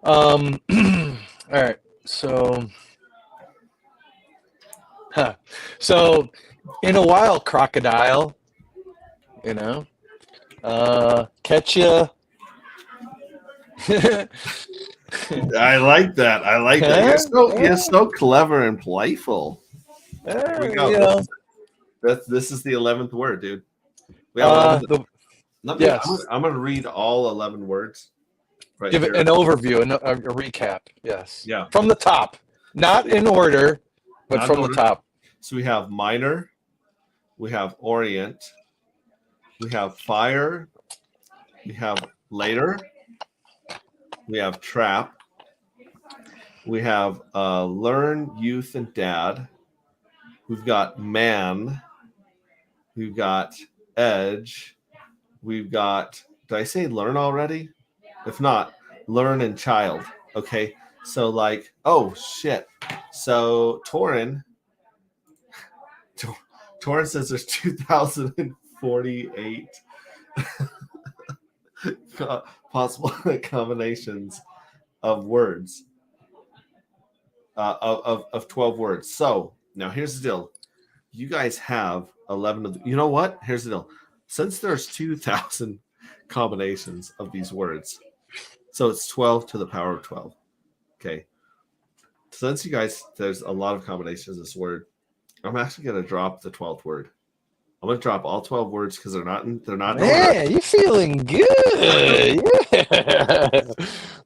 All right. So, so in a while, crocodile, catch ya. I like that. That. You're so clever and playful. Here we go. This is the 11th word, dude. We have I'm going to read all 11 words. Right. Give it an overview, a recap. Yes. Yeah. From the top, not in order, but from the top. So we have minor, we have orient, we have fire, we have later, we have trap, we have learn, youth, and dad. We've got man, we've got edge, we've got. Did I say learn already? If not, learn and child. Okay, so oh shit. So Torin says there's 2,048 possible combinations of words of 12 words. So now here's the deal. You guys have 11 of you know what? Here's the deal. Since there's 2,000 combinations of these words, so it's 12 to the power of 12. Okay. Since you guys, there's a lot of combinations of this word, I'm actually going to drop the 12th word. I'm going to drop all 12 words because they're not in order. You're feeling good. Yeah.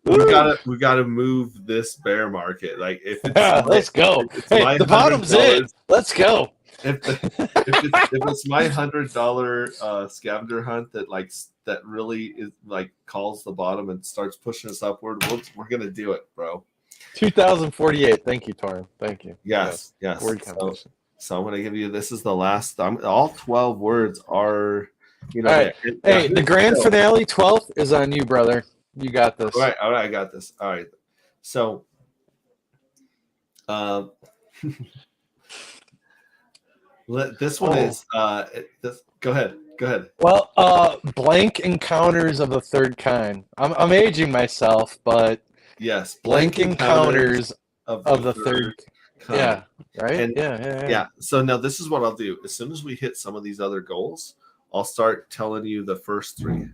We got to move this bear market. Like if it's let's go. Hey, the bottom's in. Let's go. If it's my $100 scavenger hunt that really is calls the bottom and starts pushing us upward, we're gonna do it, bro. 2,048. Thank you, Torin. Thank you. Yes. Word combination. So I'm gonna give you. This is the last. All 12 words are. All right. Hey, the grand finale 12th is on you, brother. You got this. All right. I got this. All right. So, this one is. Go ahead. Go ahead. Well, blank encounters of the third kind. I'm aging myself, but Yes, blank encounters of the third. kind. Yeah, right? And Yeah. so now this is what I'll do. As soon as we hit some of these other goals, I'll start telling you the first three,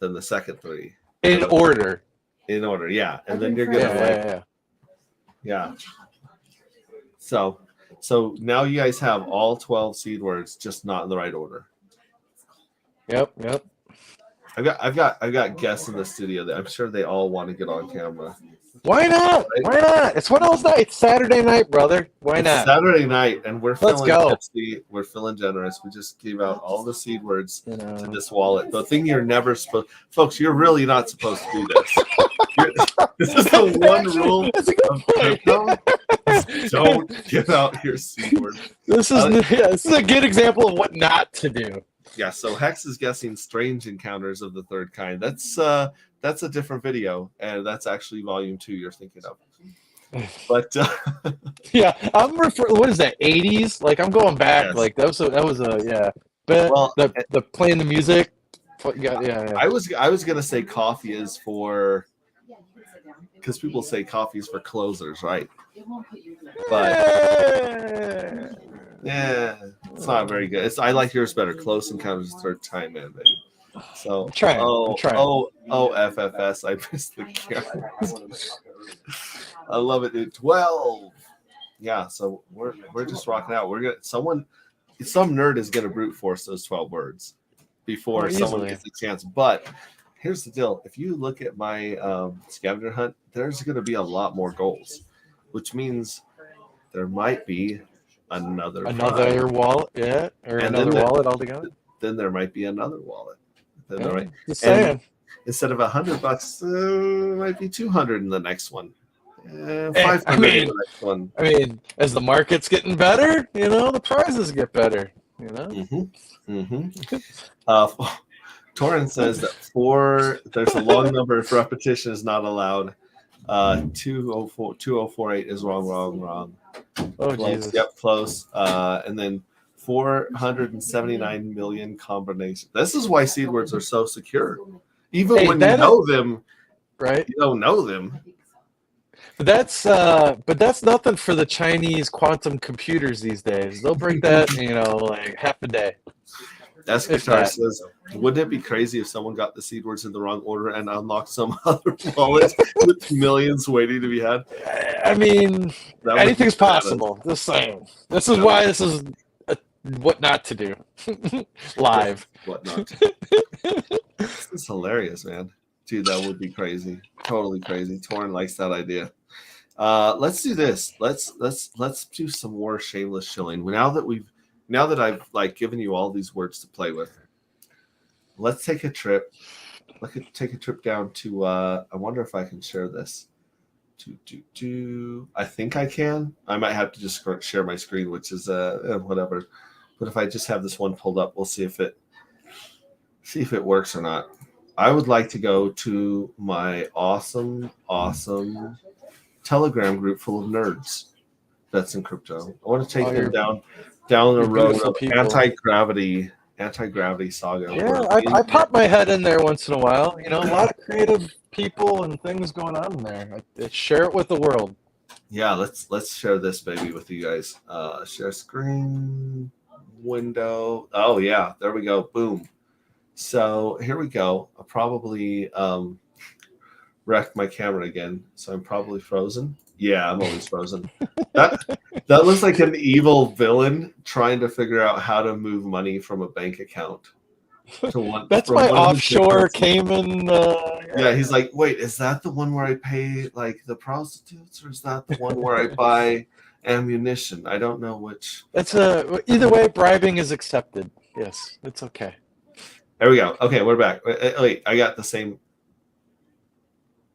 then the second three. In order. In order, yeah. And then you're gonna yeah. So now you guys have all 12 seed words, just not in the right order. Yep. I've got guests in the studio that I'm sure they all want to get on camera. Why not? Right? Why not? It's one of those nights. Saturday night, brother. Why not? Saturday night, and we're Let's feeling go. tipsy. We're feeling generous. We just gave out all the seed words You know. to this wallet. The thing you're never supposed, folks. You're really not supposed to do this. This is the one rule of crypto. Don't give out your seed word. This is a good example of what not to do. Yeah. So Hex is guessing strange encounters of the third kind. That's a different video, and that's actually volume 2 you're thinking of. But yeah, I'm what is that? 80s? Like I'm going back. Yes. Like that was a yeah. But Well, the playing the music. Yeah. I was gonna say coffee is for, because people say coffee is for closers, right? But yeah, it's not very good. I like yours better. Close encounters of the third time, man, baby. So I'm trying. FFS. I missed the camera. I love it, dude. 12. Yeah, so we're just rocking out. We're gonna some nerd is gonna brute force those 12 words before someone gets a chance. But here's the deal: if you look at my scavenger hunt, there's gonna be a lot more goals, which means there might be another wallet, yeah, or and another wallet altogether. Then there might be another wallet. Then Yeah, right. Just saying. Instead of $100, it might be 200 in the next one. 500 in the next one. I mean, as the market's getting better, the prizes get better. Torrin says that there's a long number if repetition is not allowed. 2048 is wrong. Oh, Close. Jesus. Yep, close. And then 479 million combinations. This is why seed words are so secure. Even when you know them, right? You don't know them. But that's nothing for the Chinese quantum computers these days. They'll break that, like half a day. That's Guitar says, wouldn't it be crazy if someone got the seed words in the wrong order and unlocked some other wallet with millions waiting to be had? I mean, anything's possible. Just saying. This is why this is what not to do. Live. What not to do. This is hilarious, man. Dude, that would be crazy. Totally crazy. Torrin likes that idea. Let's do this. Let's do some more shameless shilling. Now that I've given you all these words to play with, let's take a trip. Let's take a trip down to I wonder if I can share this. I think I can. I might have to just share my screen, which is whatever. But if I just have this one pulled up, we'll see if it works or not. I would like to go to my awesome Telegram group full of nerds that's in crypto. I want to take them down the road of anti-gravity saga. Yeah, I pop my head in there once in a while. A lot of creative people and things going on in there. I share it with the world. Yeah, let's share this baby with you guys. Share screen window. Oh yeah, there we go. Boom. So here we go. I'll probably wrecked my camera again, so I'm probably frozen. Yeah, I'm always frozen. That looks like an evil villain trying to figure out how to move money from a bank account to one. That's my offshore Cayman. Yeah, he's like, wait, is that the one where I pay the prostitutes, or is that the one where I buy ammunition? I don't know which. That's either way, bribing is accepted. Yes, it's okay. There we go. Okay, we're back. Wait, I got the same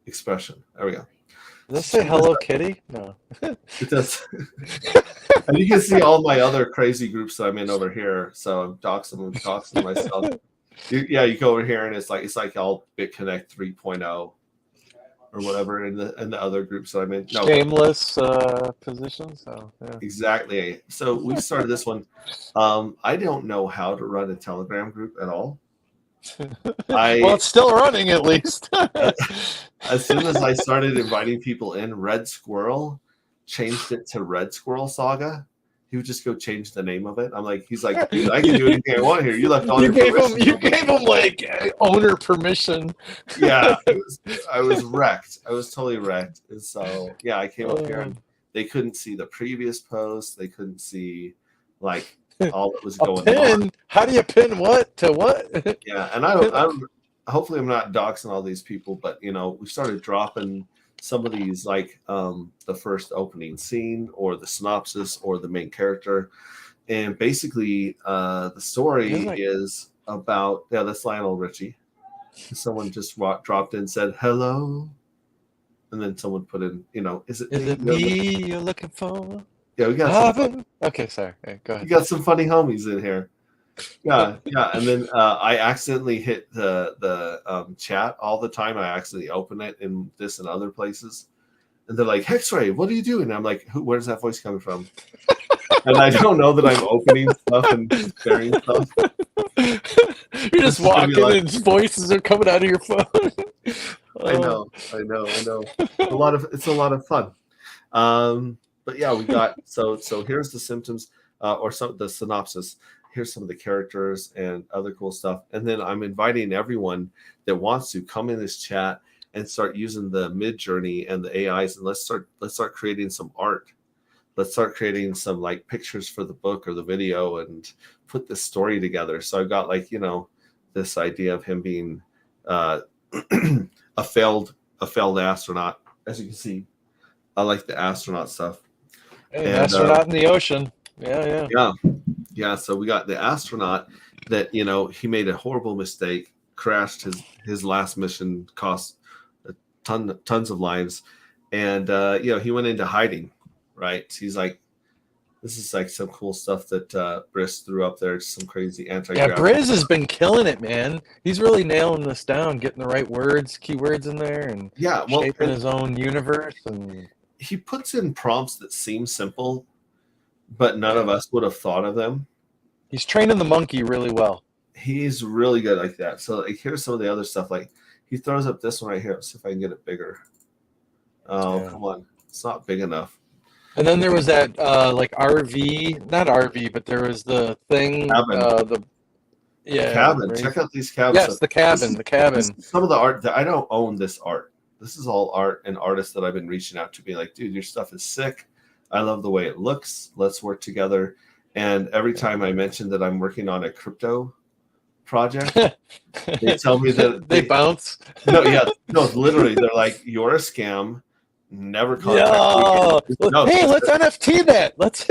expression. There we go. Does that say Hello Kitty? No. It does. And you can see all my other crazy groups that I'm in over here. So I'm doxing myself. You go over here and it's like all BitConnect 3.0. or whatever in the other groups that I'm in. No, Shameless position. So yeah. exactly. So we started this one. I don't know how to run a Telegram group at all. Well, it's still running at least. As soon as I started inviting people in, Red Squirrel changed it to Red Squirrel Saga. He would just go change the name of it. He's like, dude, I can do anything I want here. You left all your permission. You gave him like owner permission. Yeah, I was wrecked. I was totally wrecked. And so yeah, I came up here and they couldn't see the previous post. They couldn't see like all that was going on. How do you pin what to what? Yeah, and I don't. Hopefully, I'm not doxing all these people, but we started dropping some of these, like the first opening scene, or the synopsis, or the main character, and basically, the story is about. Yeah, that's Lionel Richie. Someone just dropped in and said hello, and then someone put in, is it me you're looking for? Yeah, we got some. Okay, sorry. Okay, go ahead. You got some funny homies in here. Yeah, and then I accidentally hit the chat all the time. I accidentally open it in this and other places, and they're like, "Hexray, what are you doing?" And I'm like, "Where's that voice coming from?" And I don't know that I'm opening stuff and sharing stuff. You're just walking, and voices are coming out of your phone. I know. It's a lot of fun. But yeah, we got so here's the symptoms, or the synopsis. Here's some of the characters and other cool stuff. And then I'm inviting everyone that wants to come in this chat and start using the Mid-Journey and the AIs, and let's start creating some art. Let's start creating some like pictures for the book or the video and put this story together. So I've got this idea of him being a failed astronaut. As you can see, I like the astronaut stuff. Hey, astronaut in the ocean. Yeah, so we got the astronaut that, he made a horrible mistake, crashed his last mission, cost tons of lives. And, he went into hiding, right? He's like, this is like some cool stuff that Briss threw up there, some crazy anti-gravity. Yeah, Briz has been killing it, man. He's really nailing this down, getting the right keywords in there, and shaping his own universe. And he puts in prompts that seem simple, but none of us would have thought of them. He's training the monkey really well. He's really good like that. So here's some of the other stuff. Like he throws up this one right here. Let's see if I can get it bigger. Oh, come on. It's not big enough. And then there was that RV, not RV, but there was the thing. Cabin. Cabin. Check out these cabins. Yes, the cabin. Some of the art that I don't own this art. This is all art and artists that I've been reaching out to, be like, dude, your stuff is sick. I love the way it looks. Let's work together. And every time I mention that I'm working on a crypto project, they tell me that they bounce. No, literally, they're like, you're a scam. Never contact me. No, hey, let's NFT that. Let's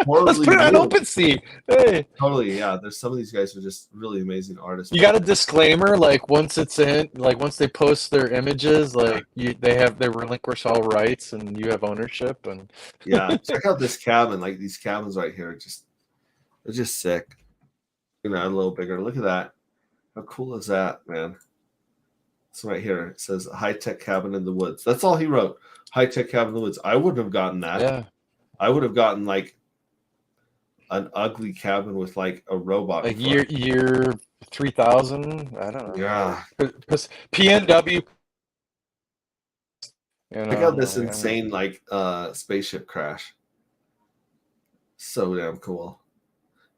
let's put it on OpenSea. Hey. Totally, yeah. There's some of these guys are just really amazing artists. You got a disclaimer, like once they post their images, they relinquish all rights and you have ownership. And yeah, check out this cabin. Like these cabins right here, they're just sick. A little bigger. Look at that. How cool is that, man? It's right here. It says high-tech cabin in the woods. That's all he wrote. High-tech cabin in the woods. I wouldn't have gotten that. Yeah. I would have gotten like an ugly cabin with like a robot. Like year 3000. I don't know. Yeah. PNW. Check out this insane spaceship crash. So damn cool.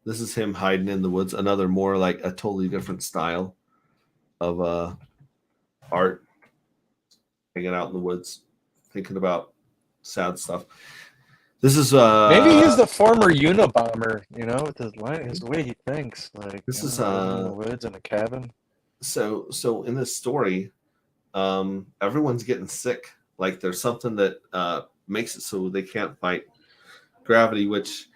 This is him hiding in the woods. Another more like a totally different style of art, hanging out in the woods, thinking about sad stuff. This is maybe he's the former Unabomber, with his way he thinks. Like this is in the woods in a cabin. So in this story, everyone's getting sick. Like there's something that makes it so they can't fight gravity. Which,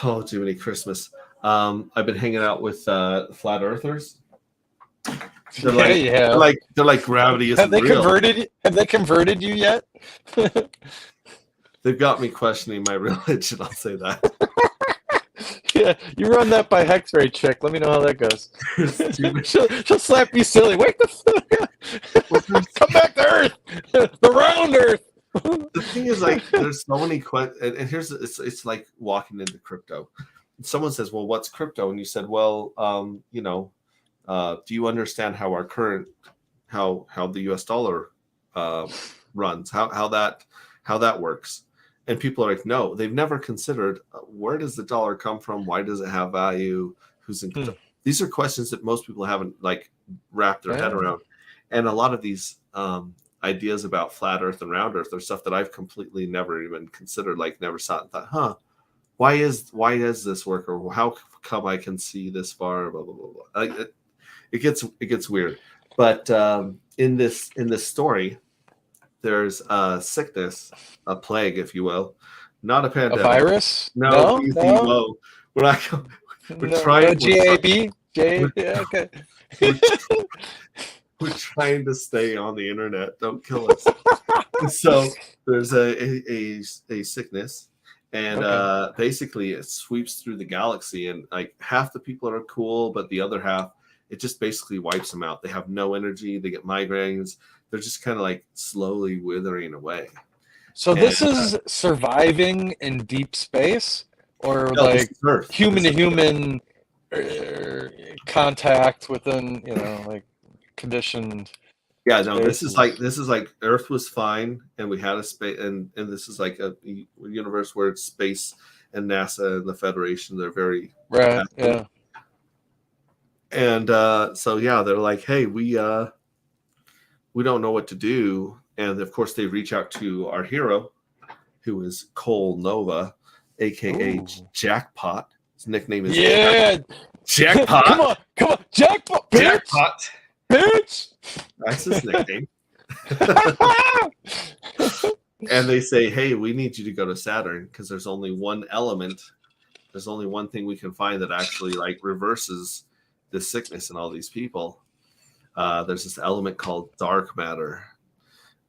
oh, Jiminy Christmas! I've been hanging out with flat earthers. They're like gravity isn't real. Have they converted you yet? They've got me questioning my religion. I'll say that. Yeah, you run that by Hex Ray chick. Let me know how that goes. she'll slap you silly. Wake the come back to Earth, the round Earth. The thing is, like, there's so many questions, and here's it's like walking into crypto. Someone says, "Well, what's crypto?" And you said, "Well, do you understand how our current how the U.S. dollar runs? How that works?" And people are like, "No, they've never considered where does the dollar come from? Why does it have value? Who's in control?" These are questions that most people haven't like wrapped their head around, and a lot of these ideas about flat Earth and round Earth are stuff that I've completely never even considered. Like, never saw it and thought, why is this work, or how come I can see this far? Blah blah blah blah. Like, it gets weird. But in this story, there's a sickness, a plague, if you will, not a pandemic. A virus? No. We're not. We're trying. GAB. Yeah. Okay. We're trying to stay on the internet. Don't kill us. So there's a sickness, and basically it sweeps through the galaxy, and like half the people are cool, but the other half, it just basically wipes them out. They have no energy. They get migraines. They're just kind of like slowly withering away. So this is surviving in deep space, or like human to human contact within, like conditioned. Yeah, no, spaces. this is like Earth was fine, and we had a space, and this is like a universe where it's space and NASA and the Federation, they're very right. Yeah. And so they're like, hey, we don't know what to do, and of course they reach out to our hero, who is Cole Nova, aka Jackpot. His nickname is Jackpot. Come on, Jackpot, bitch. Jackpot, bitch. That's his nickname. And they say, hey, we need you to go to Saturn because there's only one element. There's only one thing we can find that actually like reverses this sickness in all these people. There's this element called dark matter.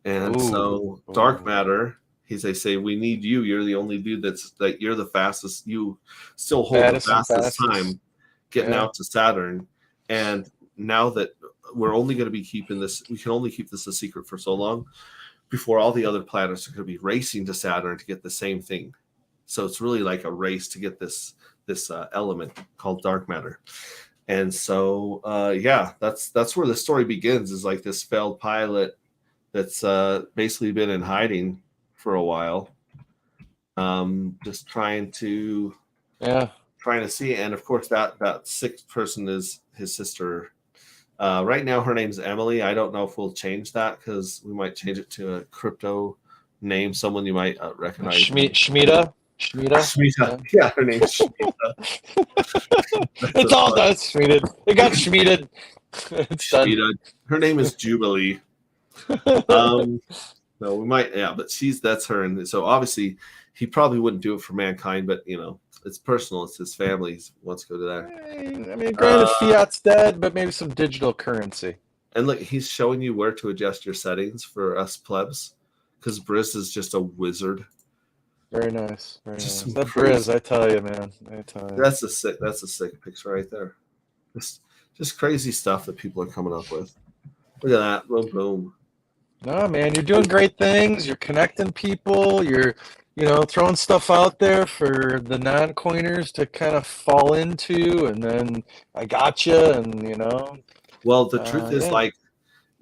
And so dark matter, they say, we need you. You're the only dude you're the fastest. You still hold the fastest time getting out to Saturn. And now that we're only going to be keeping this, we can only keep this a secret for so long before all the other planets are going to be racing to Saturn to get the same thing. So it's really like a race to get this element called dark matter. And so, that's where the story begins, is like this failed pilot that's basically been in hiding for a while, just trying to see. And of course, that sixth person is his sister. Right now, her name's Emily. I don't know if we'll change that because we might change it to a crypto name, someone you might recognize. Shmita. Yeah, her name's Shmita. It's all done. Shmita. It got Shmita. Shmita. Her name is Jubilee. No, we might, but that's her. And so obviously he probably wouldn't do it for mankind, but it's personal. It's his family. He wants to go to that. I mean, granted, fiat's dead, but maybe some digital currency. And look, he's showing you where to adjust your settings for us plebs, because Briz is just a wizard. Very nice. Very nice. That Briz, I tell you, man. That's a sick picture right there. Just crazy stuff that people are coming up with. Look at that. Boom, boom. No, man, you're doing great things. You're connecting people. You're, throwing stuff out there for the non-coiners to kind of fall into, and then I gotcha, and Well, the truth is, like,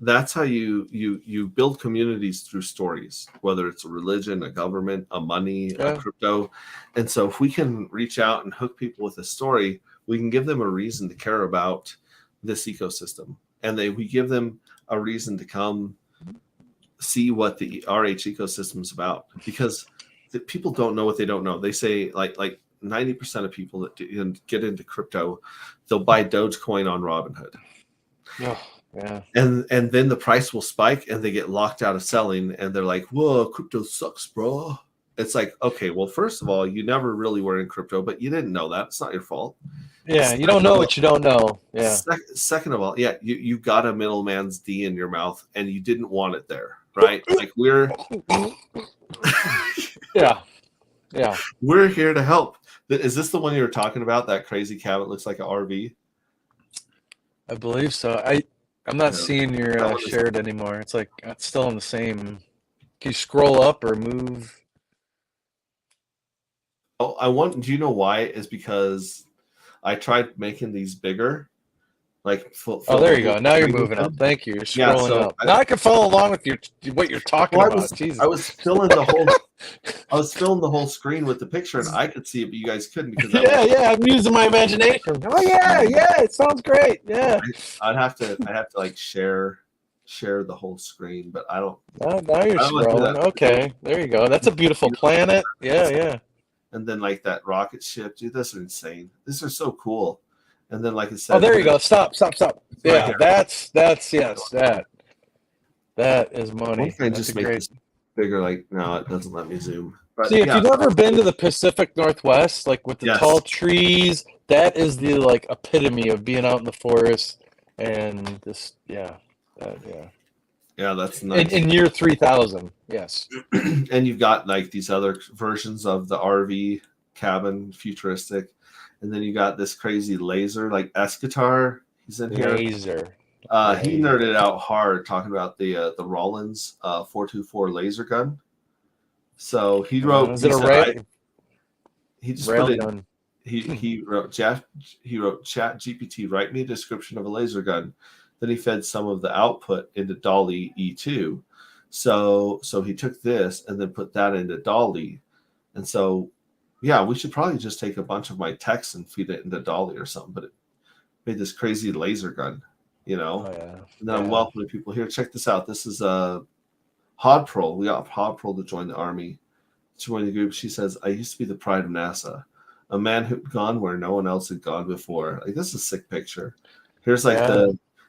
that's how you build communities through stories, whether it's a religion, a government, a money, a crypto. And so if we can reach out and hook people with a story, we can give them a reason to care about this ecosystem, and we give them a reason to come see what the RH ecosystem is about, because the people don't know what they don't know. They say like 90% of people that get into crypto, they'll buy Dogecoin on Robinhood. Yeah. And then the price will spike and they get locked out of selling, and they're like, whoa, crypto sucks, bro. It's like, okay, well, first of all, you never really were in crypto, but you didn't know that. It's not your fault. Yeah, you don't know what you don't know. Yeah. Second of all, you got a middleman's D in your mouth and you didn't want it there, right? Like we're Yeah. We're here to help. Is this the one you were talking about? That crazy cabin looks like an RV. I believe so. I'm not Yeah. seeing That your one is- shared anymore. It's like it's still in the same. Can you scroll up or move? Oh, do you know why? Is because I tried making these bigger, like Oh, there you go. Now you're screen moving up. again. Thank you. You're Yeah, scrolling so up. Now I can follow along with what you're talking about. Jesus. I was filling the whole I was filling the whole screen with the picture, and I could see it, but you guys couldn't because that Yeah, was, yeah. I'm using my imagination. Oh yeah, yeah. It sounds great. Yeah. I'd have to like share the whole screen, but I don't Now you're I don't want to do scrolling. that. Okay, there you go. That's a beautiful planet. Yeah, yeah. And then like that rocket ship, dude, those are insane. These are so cool. And then like I Oh, said, there you go. Stop. right Yeah, here. that's yes. That is What money. if I That's just a make great. this bigger? Like, no, it doesn't let me zoom. But See, if yeah, you've never been to the Pacific Northwest, like with the yes. tall trees, that is the like epitome of being out in the forest and just yeah, yeah. Yeah, that's nice. In year 3000, yes. And you've got like these other versions of the RV cabin, futuristic, and then you got this crazy laser like Escatar. He's in here. Laser. He nerded out hard talking about the Rollins 424 laser gun. So he wrote. Is He it a said, he just rail put it. gun? He wrote Chat GPT, write me a description of a laser gun. Then he fed some of the output into Dolly E2. So he took this and then put that into Dolly. And so yeah, we should probably just take a bunch of my text and feed it into Dolly or something. But it made this crazy laser gun, you know. Oh yeah. And then I'm welcoming people here. Check this out. This is Hodprol. We got Hodprol to join the army. Join the group. She says, I used to be the pride of NASA. A man who'd gone where no one else had gone before. Like, this is a sick picture. Here's like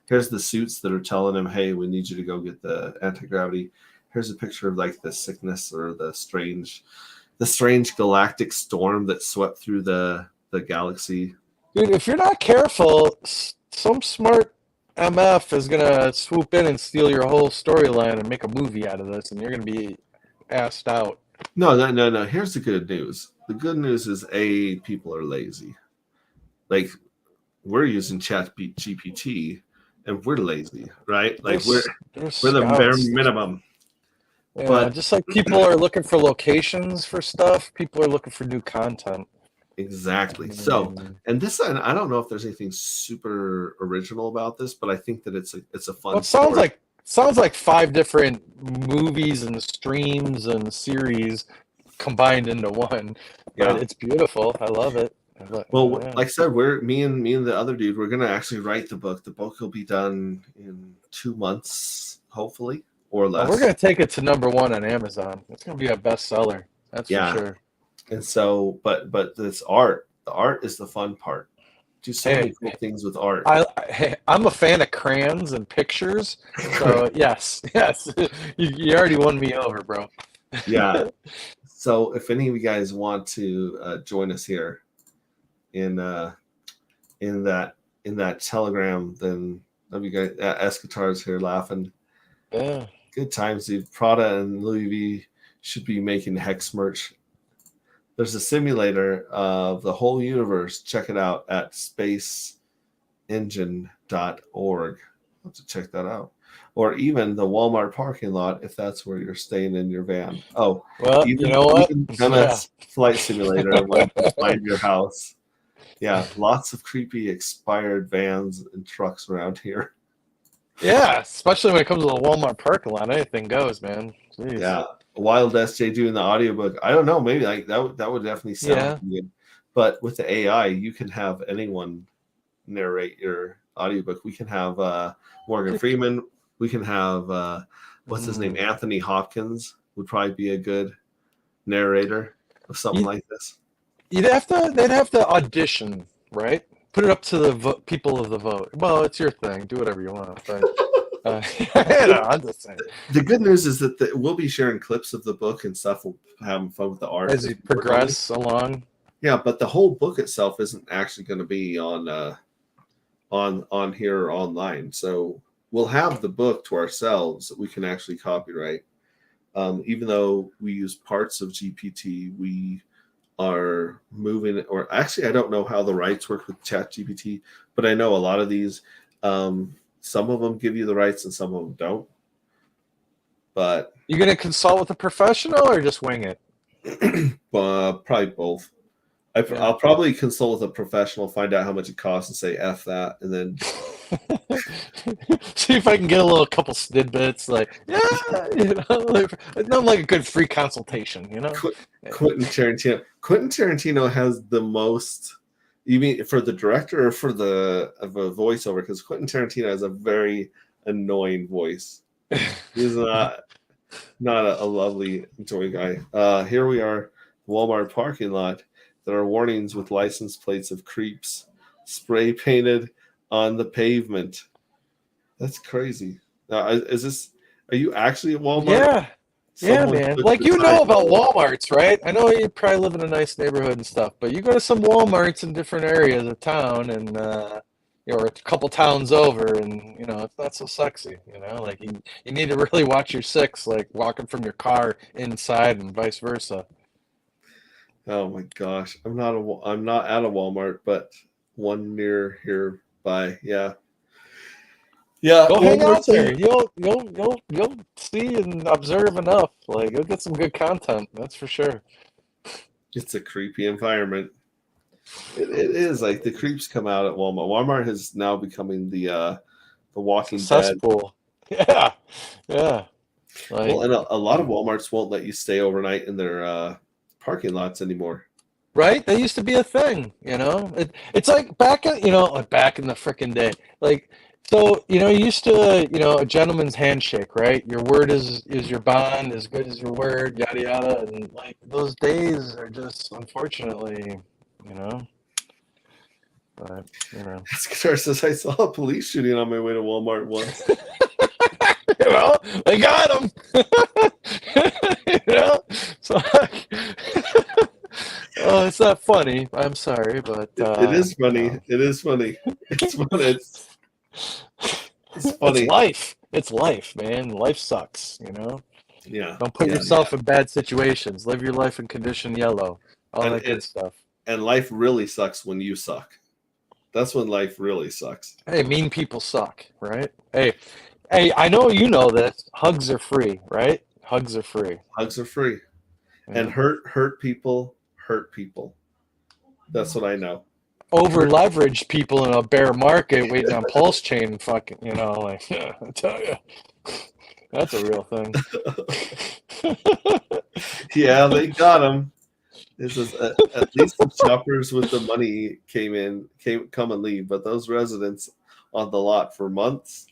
here's the suits that are telling him, hey, we need you to go get the anti-gravity. Here's a picture of like the sickness or the strange galactic storm that swept through the galaxy. Dude, if you're not careful, some smart MF is gonna swoop in and steal your whole storyline and make a movie out of this, and you're gonna be assed out. No. Here's the good news. The good news is people are lazy. Like, we're using Chat GPT and we're lazy, right? Like we're the bare minimum. Yeah, but just like people are looking for locations for stuff, people are looking for new content. Exactly. So, and this, and I don't know if there's anything super original about this, but I think that it's a fun. Well, it sounds like 5 different movies and streams and series combined into one. Yeah, but it's beautiful. I love it. Well, like I said, me and the other dude, we're gonna actually write the book. The book will be done in 2 months, hopefully, or less. We're gonna take it to #1 on Amazon. It's gonna be a bestseller. That's for sure. And so, but this art, the art is the fun part. Do so many cool things with art. I'm a fan of crayons and pictures, so yes, you already won me over, bro. Yeah. So if any of you guys want to join us here in that Telegram, then love you guys. Escatar's here laughing. Yeah. Good times, dude. Prada and Louis V should be making hex merch. There's a simulator of the whole universe. Check it out at spaceengine.org. I'll have to check that out. Or even the Walmart parking lot if that's where you're staying in your van. Oh, well, you know what? MS Flight Simulator when you find your house. Yeah, lots of creepy expired vans and trucks around here. Yeah, especially when it comes to the Walmart parking lot, anything goes, man. Jeez. Yeah, Wild SJ doing the audiobook. I don't know, maybe like that would definitely sound good. But with the AI, you can have anyone narrate your audiobook. We can have Morgan Freeman. We can have what's his name? Anthony Hopkins would probably be a good narrator of something like this. They'd have to audition, right? Put it up to the people of the vote. Well, it's your thing. Do whatever you want. But I'm just saying. The good news is that we'll be sharing clips of the book and stuff. We'll have fun with the art as you progress along. Yeah, but the whole book itself isn't actually going to be on here or online. So we'll have the book to ourselves that we can actually copyright. Even though we use parts of GPT, we are moving, or actually, I don't know how the rights work with ChatGPT, but I know a lot of these, some of them give you the rights and some of them don't. But You gonna consult with a professional or just wing it? probably both. Yeah. I'll probably consult with a professional, find out how much it costs, and say F that, and then See if I can get a little couple snidbits, like nothing like a good free consultation, Quentin Tarantino. Quentin Tarantino has the most. You mean for the director or for the of a voiceover? Because Quentin Tarantino has a very annoying voice. He's not a lovely, enjoying guy. Here we are, Walmart parking lot. There are warnings with license plates of creeps spray painted on the pavement. That's crazy. Is this? Are you actually at Walmart? Yeah, Someone man. took Like the time- about Walmarts, right? I know you probably live in a nice neighborhood and stuff, but you go to some Walmarts in different areas of town, and or a couple towns over, and it's not so sexy. Like you need to really watch your six, like walking from your car inside and vice versa. Oh my gosh, I'm not at a Walmart, but one near here by yeah. Go hang out Walmart's there. You'll see and observe enough. Like you'll get some good content. That's for sure. It's a creepy environment. It is like the creeps come out at Walmart. Walmart is now becoming the Walking Dead. Cesspool. Yeah, yeah. Like, Well, and a lot of Walmarts won't let you stay overnight in their parking lots anymore. right? That used to be a thing. It's like back in back in the frickin' day. Like so, you used to a gentleman's handshake, right? Your word is your bond, as good as your word, yada yada. And like those days are just unfortunately, but Escobar says, I saw a police shooting on my way to Walmart once. well, they got him. So oh, it's not funny. I'm sorry, but it is funny. It is funny. It's funny. It's funny. It's life. It's life, man. Life sucks. Yeah. Don't put yourself in bad situations. Live your life in condition yellow. All that good stuff. And life really sucks when you suck. That's when life really sucks. Hey, mean people suck, right? Hey, I know you know this. Hugs are free, right? Hugs are free. Hugs are free. Yeah. And hurt people hurt people. That's what I know. Over leveraged people in a bear market waiting on pulse chain fucking, like I tell you. That's a real thing. Yeah, they got him. This is at least the shoppers with the money come and leave, but those residents on the lot for months.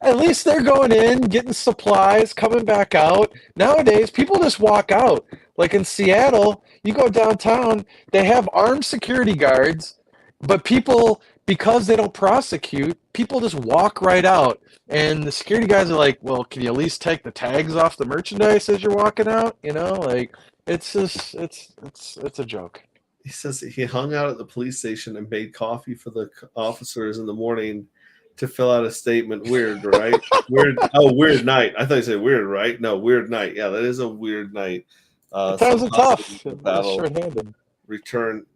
At least they're going in, getting supplies, coming back out. Nowadays, people just walk out. Like in Seattle, you go downtown, they have armed security guards, but people, because they don't prosecute, people just walk right out. And the security guys are like, well, can you at least take the tags off the merchandise as you're walking out? Like it's just, it's a joke. He says he hung out at the police station and made coffee for the officers in the morning to fill out a statement. Weird, right? Weird. Oh, weird night. I thought you said weird, right? No, weird night. Yeah, that is a weird night. Times are tough. Battle. Short-handed. Return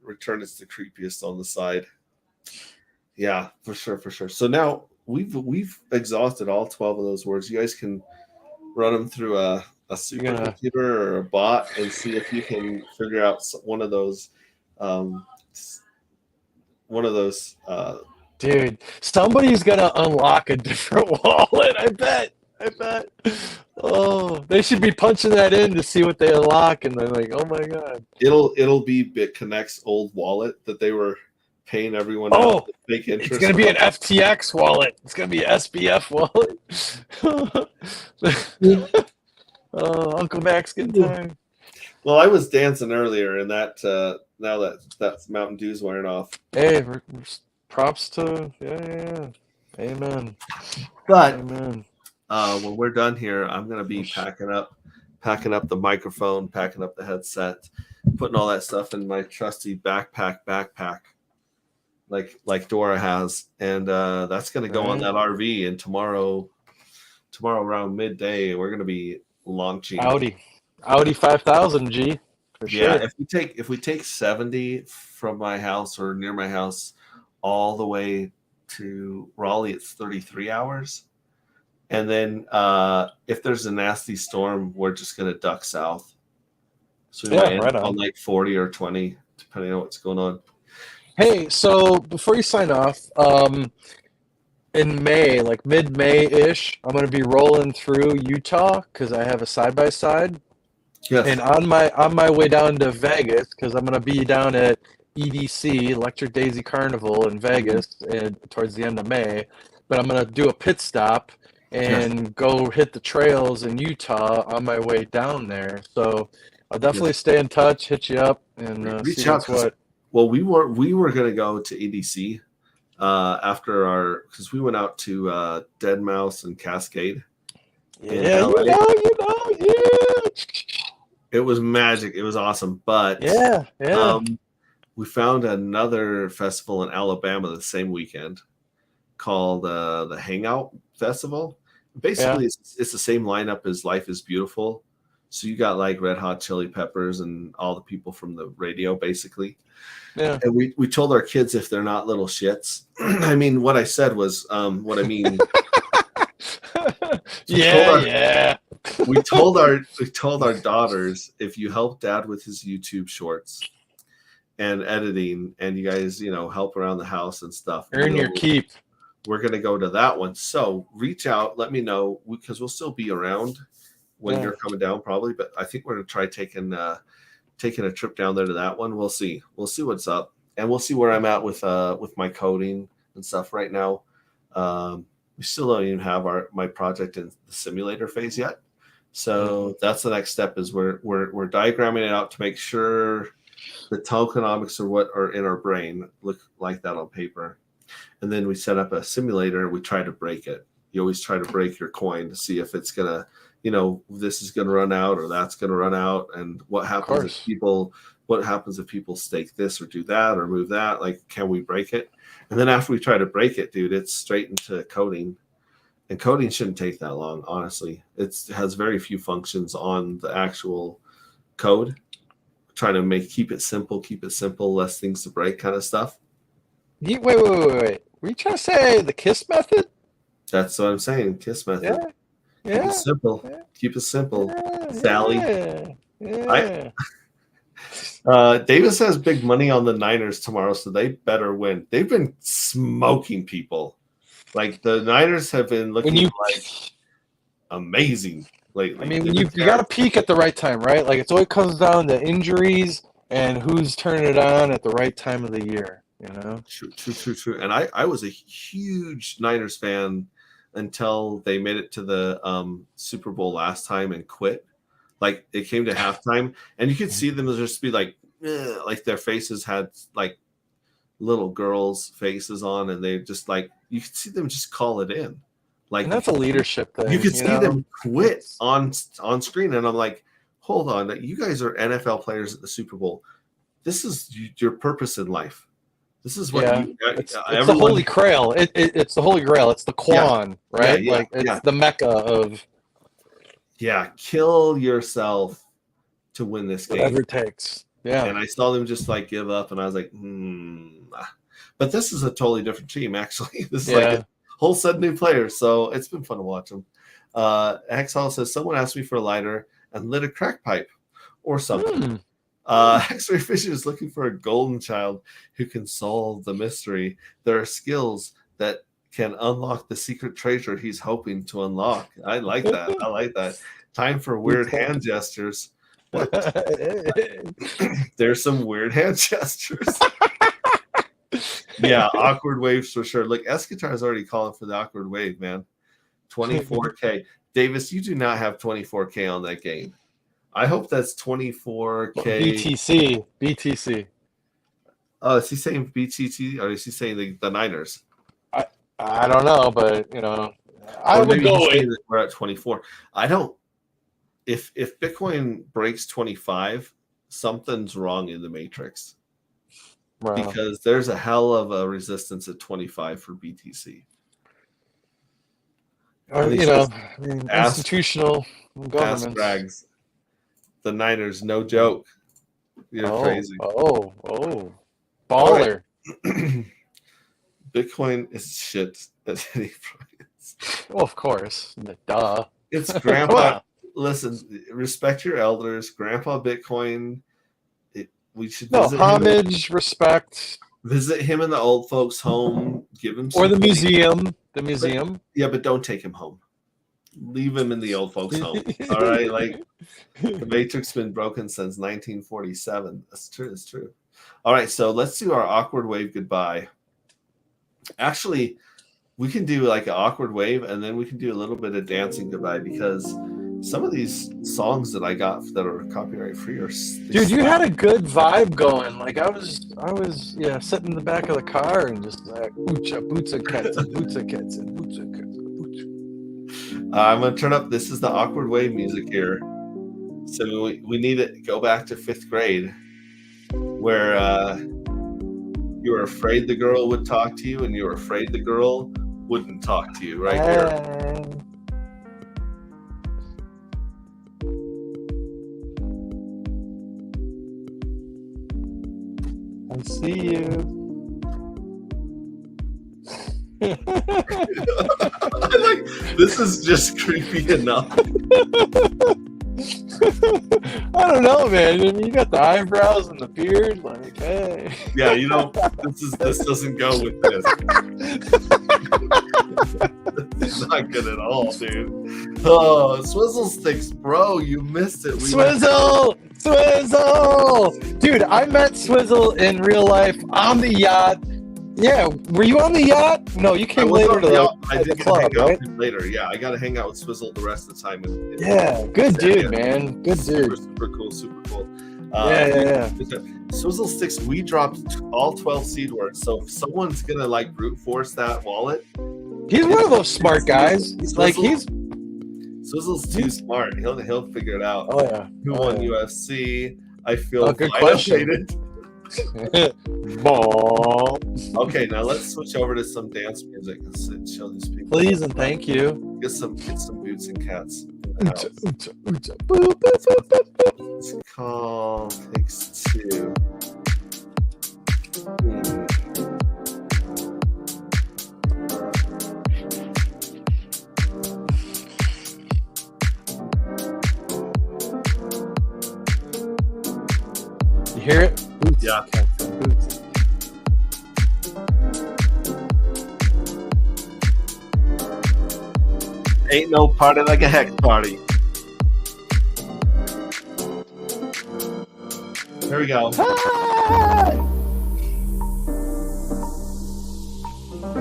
is the creepiest on the side. Yeah, for sure. So now we've exhausted all 12 of those words. You guys can run them through a supercomputer or a bot and see if you can figure out one of those. Dude, somebody's gonna unlock a different wallet. I bet. Oh, they should be punching that in to see what they unlock, and they're like, "Oh my god!" It'll be BitConnect's old wallet that they were paying everyone. Oh, fake interest. It's gonna be an FTX wallet. It's gonna be an SBF wallet. Uncle Max, good time. Well, I was dancing earlier, and that now that Mountain Dew's wearing off. Hey, props to yeah. Amen. But amen. When we're done here, I'm gonna be packing up the microphone, packing up the headset, putting all that stuff in my trusty backpack, like Dora has, and that's gonna go on that RV. And tomorrow around midday, we're gonna be launching Audi 5000 G. for Yeah, sure. if we take 70 from my house or near my house all the way to Raleigh, it's 33 hours. And then if there's a nasty storm, we're just gonna duck south. So we might end Right up on on. like 40 or 20, depending on what's going on. Hey, so before you sign off, in May, like mid-May ish, I'm gonna be rolling through Utah because I have a side by side. Yes. And on my way down to Vegas, because I'm gonna be down at EDC, Electric Daisy Carnival in Vegas, towards the end of May. But I'm gonna do a pit stop and go hit the trails in Utah on my way down there. So I'll definitely stay in touch, hit you up, and see Reach out what's what. well, we were gonna go to EDC after our because we went out to Dead Mouse and Cascade in Yeah, LA. yeah. It was magic. It was awesome. But Yeah. we found another festival in Alabama the same weekend called the Hangout Festival. Basically, it's the same lineup as Life is Beautiful. So you got like Red Hot Chili Peppers and all the people from the radio, basically. Yeah. And we told our kids if they're not little shits. I mean, what I said was what I mean. We told our daughters, if you help dad with his YouTube shorts and editing and you guys, help around the house and stuff, Earn your keep. We're going to go to that one. So reach out, let me know, because we'll still be around when you're coming down probably, but I think we're going to try taking a trip down there to that one. We'll see what's up, and we'll see where I'm at with my coding and stuff right now. We still don't even have my project in the simulator phase yet. So that's the next step is we're diagramming it out to make sure the tokenomics are what are in our brain look like that on paper. And then we set up a simulator. We try to break it. You always try to break your coin to see if it's going to, this is going to run out or that's going to run out. And what happens if people stake this or do that or move that? Like, can we break it? And then after we try to break it, dude, it's straight into coding. And coding shouldn't take that long, honestly. It has very few functions on the actual code. Trying to keep it simple, less things to break kind of stuff. Wait. Were you trying to say the KISS method? That's what I'm saying. KISS method. Yeah. Keep it simple. Keep it simple, Sally. Davis has big money on the Niners tomorrow, so they better win. They've been smoking people. Like the Niners have been looking like amazing lately. I mean, you got to peak at the right time, right? Like it's always comes down to injuries and who's turning it on at the right time of the year. True. And I was a huge Niners fan until they made it to the Super Bowl last time and quit. Like it came to halftime, and you could see them just be like their faces had like little girls' faces on, and they just like you could see them just call it in. Like and that's a leadership thing. You could see them quit on screen, and I'm like, hold on, you guys are NFL players at the Super Bowl. This is your purpose in life. This is what it's the Holy Grail. It's the Holy Grail. It's the Quan, right? It's the Mecca of. Yeah, kill yourself to win this game. Whatever it takes. Yeah. And I saw them just like give up, and I was like, But this is a totally different team, actually. This is like a whole set of new players, so it's been fun to watch them. Hexall says, someone asked me for a lighter and lit a crack pipe or something. X-Ray Fisher is looking for a golden child who can solve the mystery. There are skills that can unlock the secret treasure he's hoping to unlock. I like that. Time for weird hand gestures. What? There's some weird hand gestures. Yeah, awkward waves for sure. Look, Escatar is already calling for the awkward wave, man. 24K. Davis, you do not have 24K on that game. I hope that's 24K. BTC. Oh, is he saying BTT or is he saying the Niners? I don't know, but I would go with. We're at 24. I don't. If Bitcoin breaks 25, something's wrong in the matrix. Wow. Because there's a hell of a resistance at 25 for BTC. Institutional governments. The Niners, no joke. You're crazy. Oh. Baller. Bitcoin is shit at any price. Well, of course. Duh. It's Grandpa. Listen, respect your elders. Grandpa Bitcoin. We should visit homage, respect. Visit him in the old folks' home. Give him some or the museum. The museum. Yeah, but don't take him home. Leave him in the old folks' home. All right, like the Matrix been broken since 1947. That's true. That's true. All right, so let's do our awkward wave goodbye. Actually, we can do like an awkward wave, and then we can do a little bit of dancing goodbye because some of these songs that I got that are copyright free are. Dude, you had a good vibe going. Like I was sitting in the back of the car and just like boots and cats and boots and cats and boots and cats. I'm gonna turn up. This is the awkward wave music here. So we need to go back to 5th grade, where you were afraid the girl would talk to you, and you were afraid the girl wouldn't talk to you. Right here. I see you. Like, this is just creepy enough. I don't know, man. I mean, you got the eyebrows and the beard, like, hey. Yeah, you know, this doesn't go with this. It's not good at all, dude. Oh, Swizzle Sticks, bro, you missed it. Swizzle! Dude, I met Swizzle in real life on the yacht. Yeah, were you on the yacht? No, you came later to the club, right? Later, yeah. I got to hang out with Swizzle the rest of the time. Yeah, good dude, man. Good dude. Super cool. Yeah. Swizzle Sticks, we dropped all 12 seed words. So if someone's going to like brute force that wallet. He's one of those smart guys. Swizzle's too smart. He'll figure it out. Oh, yeah. Who won UFC? I feel good question. Okay, now let's switch over to some dance music and show these people. Please and thank you. Get some boots and cats. It's called Takes Two. You hear it? Boots. Yeah. Boots. Ain't no party like a hex party. Here we go.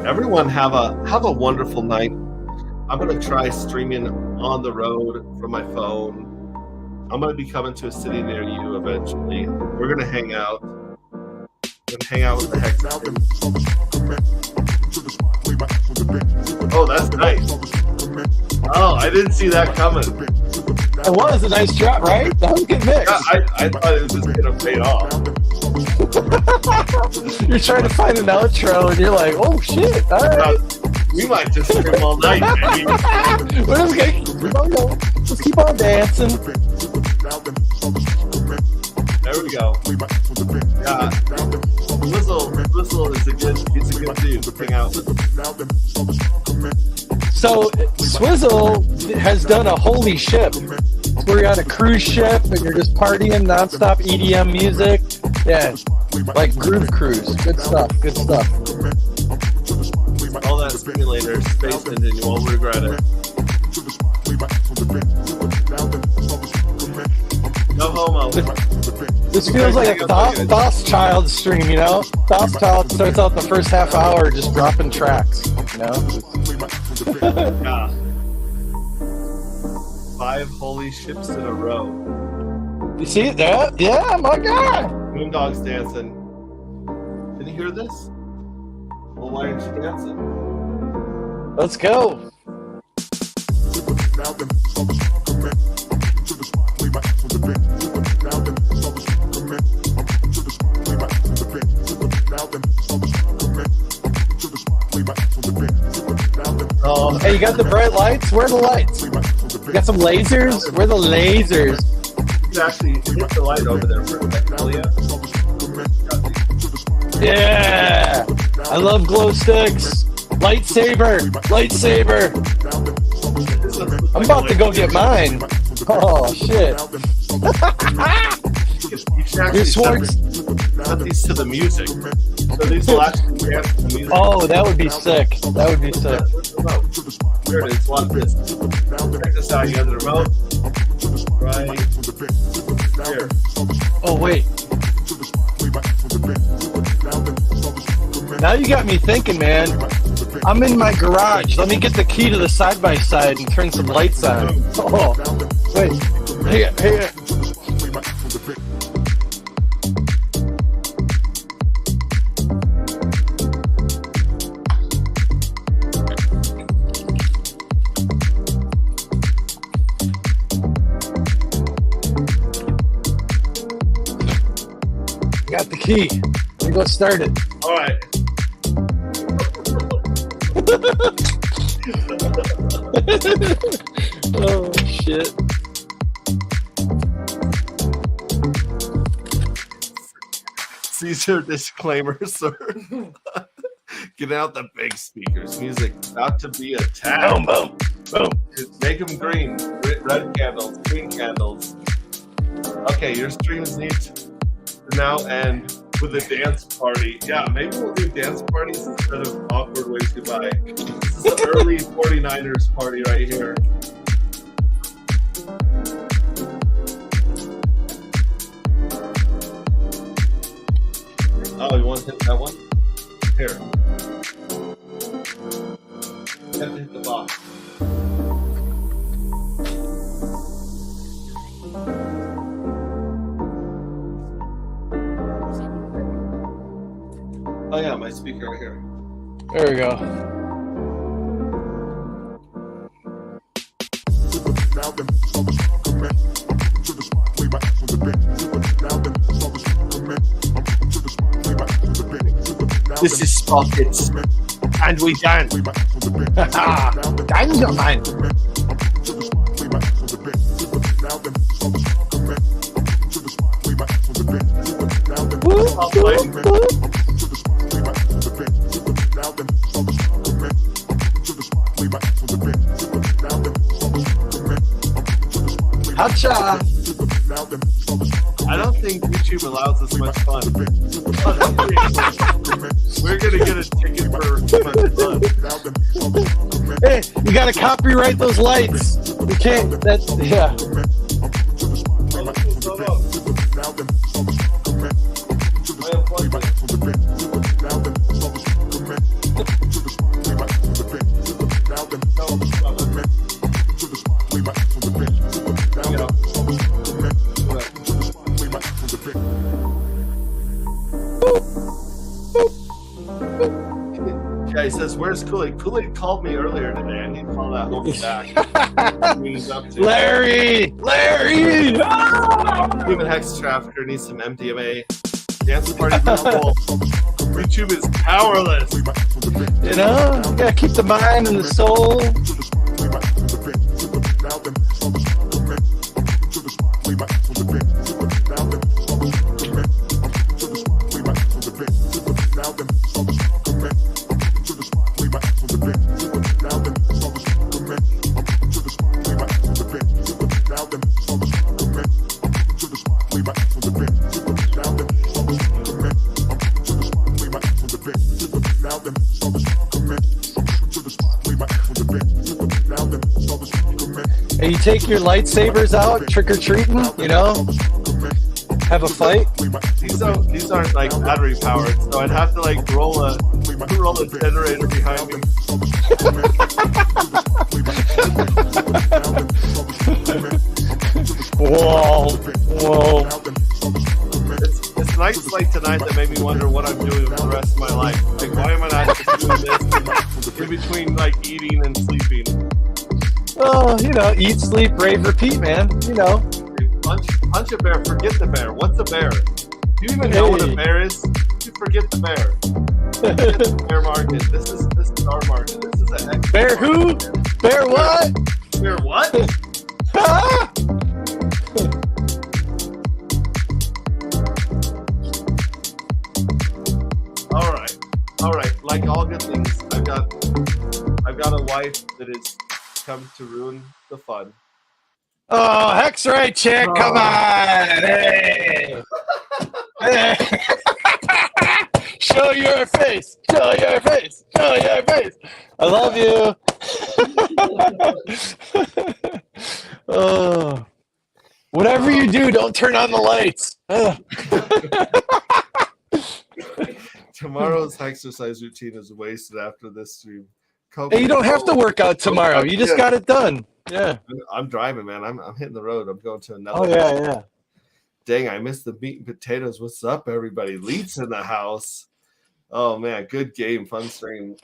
Everyone have a wonderful night. I'm gonna try streaming on the road from my phone. I'm gonna be coming to a city near you eventually. We're gonna hang out. We're gonna hang out with the hex. Oh, that's nice. Oh, I didn't see that coming. It was a nice drop, right? That was a good mix. I thought it was just gonna fade off. You're trying to find an outro, and you're like, "Oh shit!" All right. We might just scream all night, baby. We're just gonna keep on going. Just keep on dancing. There we go. Yeah. Whistle is a good dude to hang out with. So Swizzle has done a holy ship. Where you're on a cruise ship and you're just partying nonstop EDM music. Yeah, like Groove Cruise. Good stuff. Good stuff. All that simulator space engine, you won't regret it. No homo. This feels like a DOS Child stream, you know? DOS Child starts out the first half hour just dropping tracks, you know? Yeah. 5 holy ships in a row. You see that? Yeah, my God. Moondog's dancing. Can you hear this? Well, why aren't you dancing? Let's go. Hey, you got the bright lights? Where are the lights? You got some lasers? Where are the lasers? can actually hit the light over there for a second, will ya? Yeah, I love glow sticks. Lightsaber, lightsaber. I'm about to go get mine. Oh shit! You should actually set these to the music. So these will actually dance to the music. Oh, that would be sick. That would be sick. Here it is. Watch this. Check this out. You have the remote right here. Oh wait. Now you got me thinking, man. I'm in my garage. Let me get the key to the side-by-side and turn some lights on. Oh, wait. Hey. Got the key. Let me go start it. All right. Oh shit. Caesar disclaimer, sir. Get out the big speakers. Music about to be attacked. Boom, boom, boom. Make them green. Red candles, green candles. Okay, your streams need to now end with a dance party. Yeah, maybe we'll do dance parties instead of awkward ways goodbye. This is the early 49ers party right here. Oh, you want to hit that one? Here. You have to hit the box. Oh yeah, my speaker right here. There we go. This is Sprockets, and we dance. Dance, man. Hacha. I don't think YouTube allows us much fun. We're gonna get a ticket for too much fun. Hey, you gotta copyright those lights. You can't. That's yeah. Yeah, he says, "Where's Kool-Aid?" Kool-Aid called me earlier today. I need to call that homie back. What he's up to. Larry! Human hex trafficker needs some MDMA. Dance party available. YouTube is powerless. You know, you gotta keep the mind and the soul. Hey, you take your lightsabers out trick-or-treating, you know? Have a fight? These aren't like battery powered, so I'd have to like roll a generator behind me. Whoa. It's nights like tonight that make me wonder what I'm doing for the rest of my life. Like, why am I not just doing this in between like eating and sleeping? Oh, you know, eat, sleep, rave, repeat, man. You know. Punch a bear, forget the bear. What's a bear? Do you even know what a bear is? You forget the bear. Forget the bear market. This is our market. This is a bear who? Bear what? Bear what? that has come to ruin the fun. Oh, Hex Ray chick, come on! Hey! Hey! Show your face! Show your face! Show your face! I love you. Oh, whatever you do, don't turn on the lights. Tomorrow's exercise routine is wasted after this stream. Hey, you don't have to work out tomorrow. You just got it done. Yeah. I'm driving, man. I'm hitting the road. I'm going to another. Oh yeah. Dang, I missed the meat and potatoes. What's up, everybody? Leeds in the house. Oh man, good game, fun stream.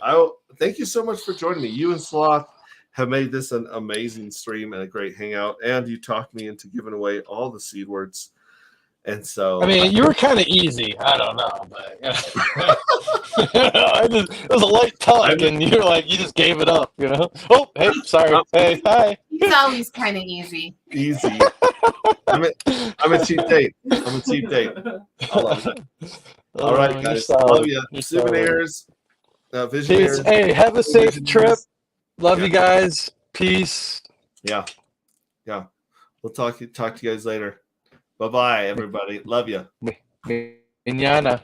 Thank you so much for joining me. You and Sloth have made this an amazing stream and a great hangout, and you talked me into giving away all the seed words. And so, I mean, you were kind of easy. I don't know, but it was a light tug, and you were like, you just gave it up, you know? Oh, hey, sorry. Hey, hi. He's always kind of easy. Easy. I'm a cheap date. I'm a cheap date. I love it. All right, guys. Love you. Souvenirs. Visionaries. Peace. Hey, have a safe trip. Love you guys. Peace. Yeah. We'll talk to you guys later. Bye-bye, everybody. Love you. Mañana.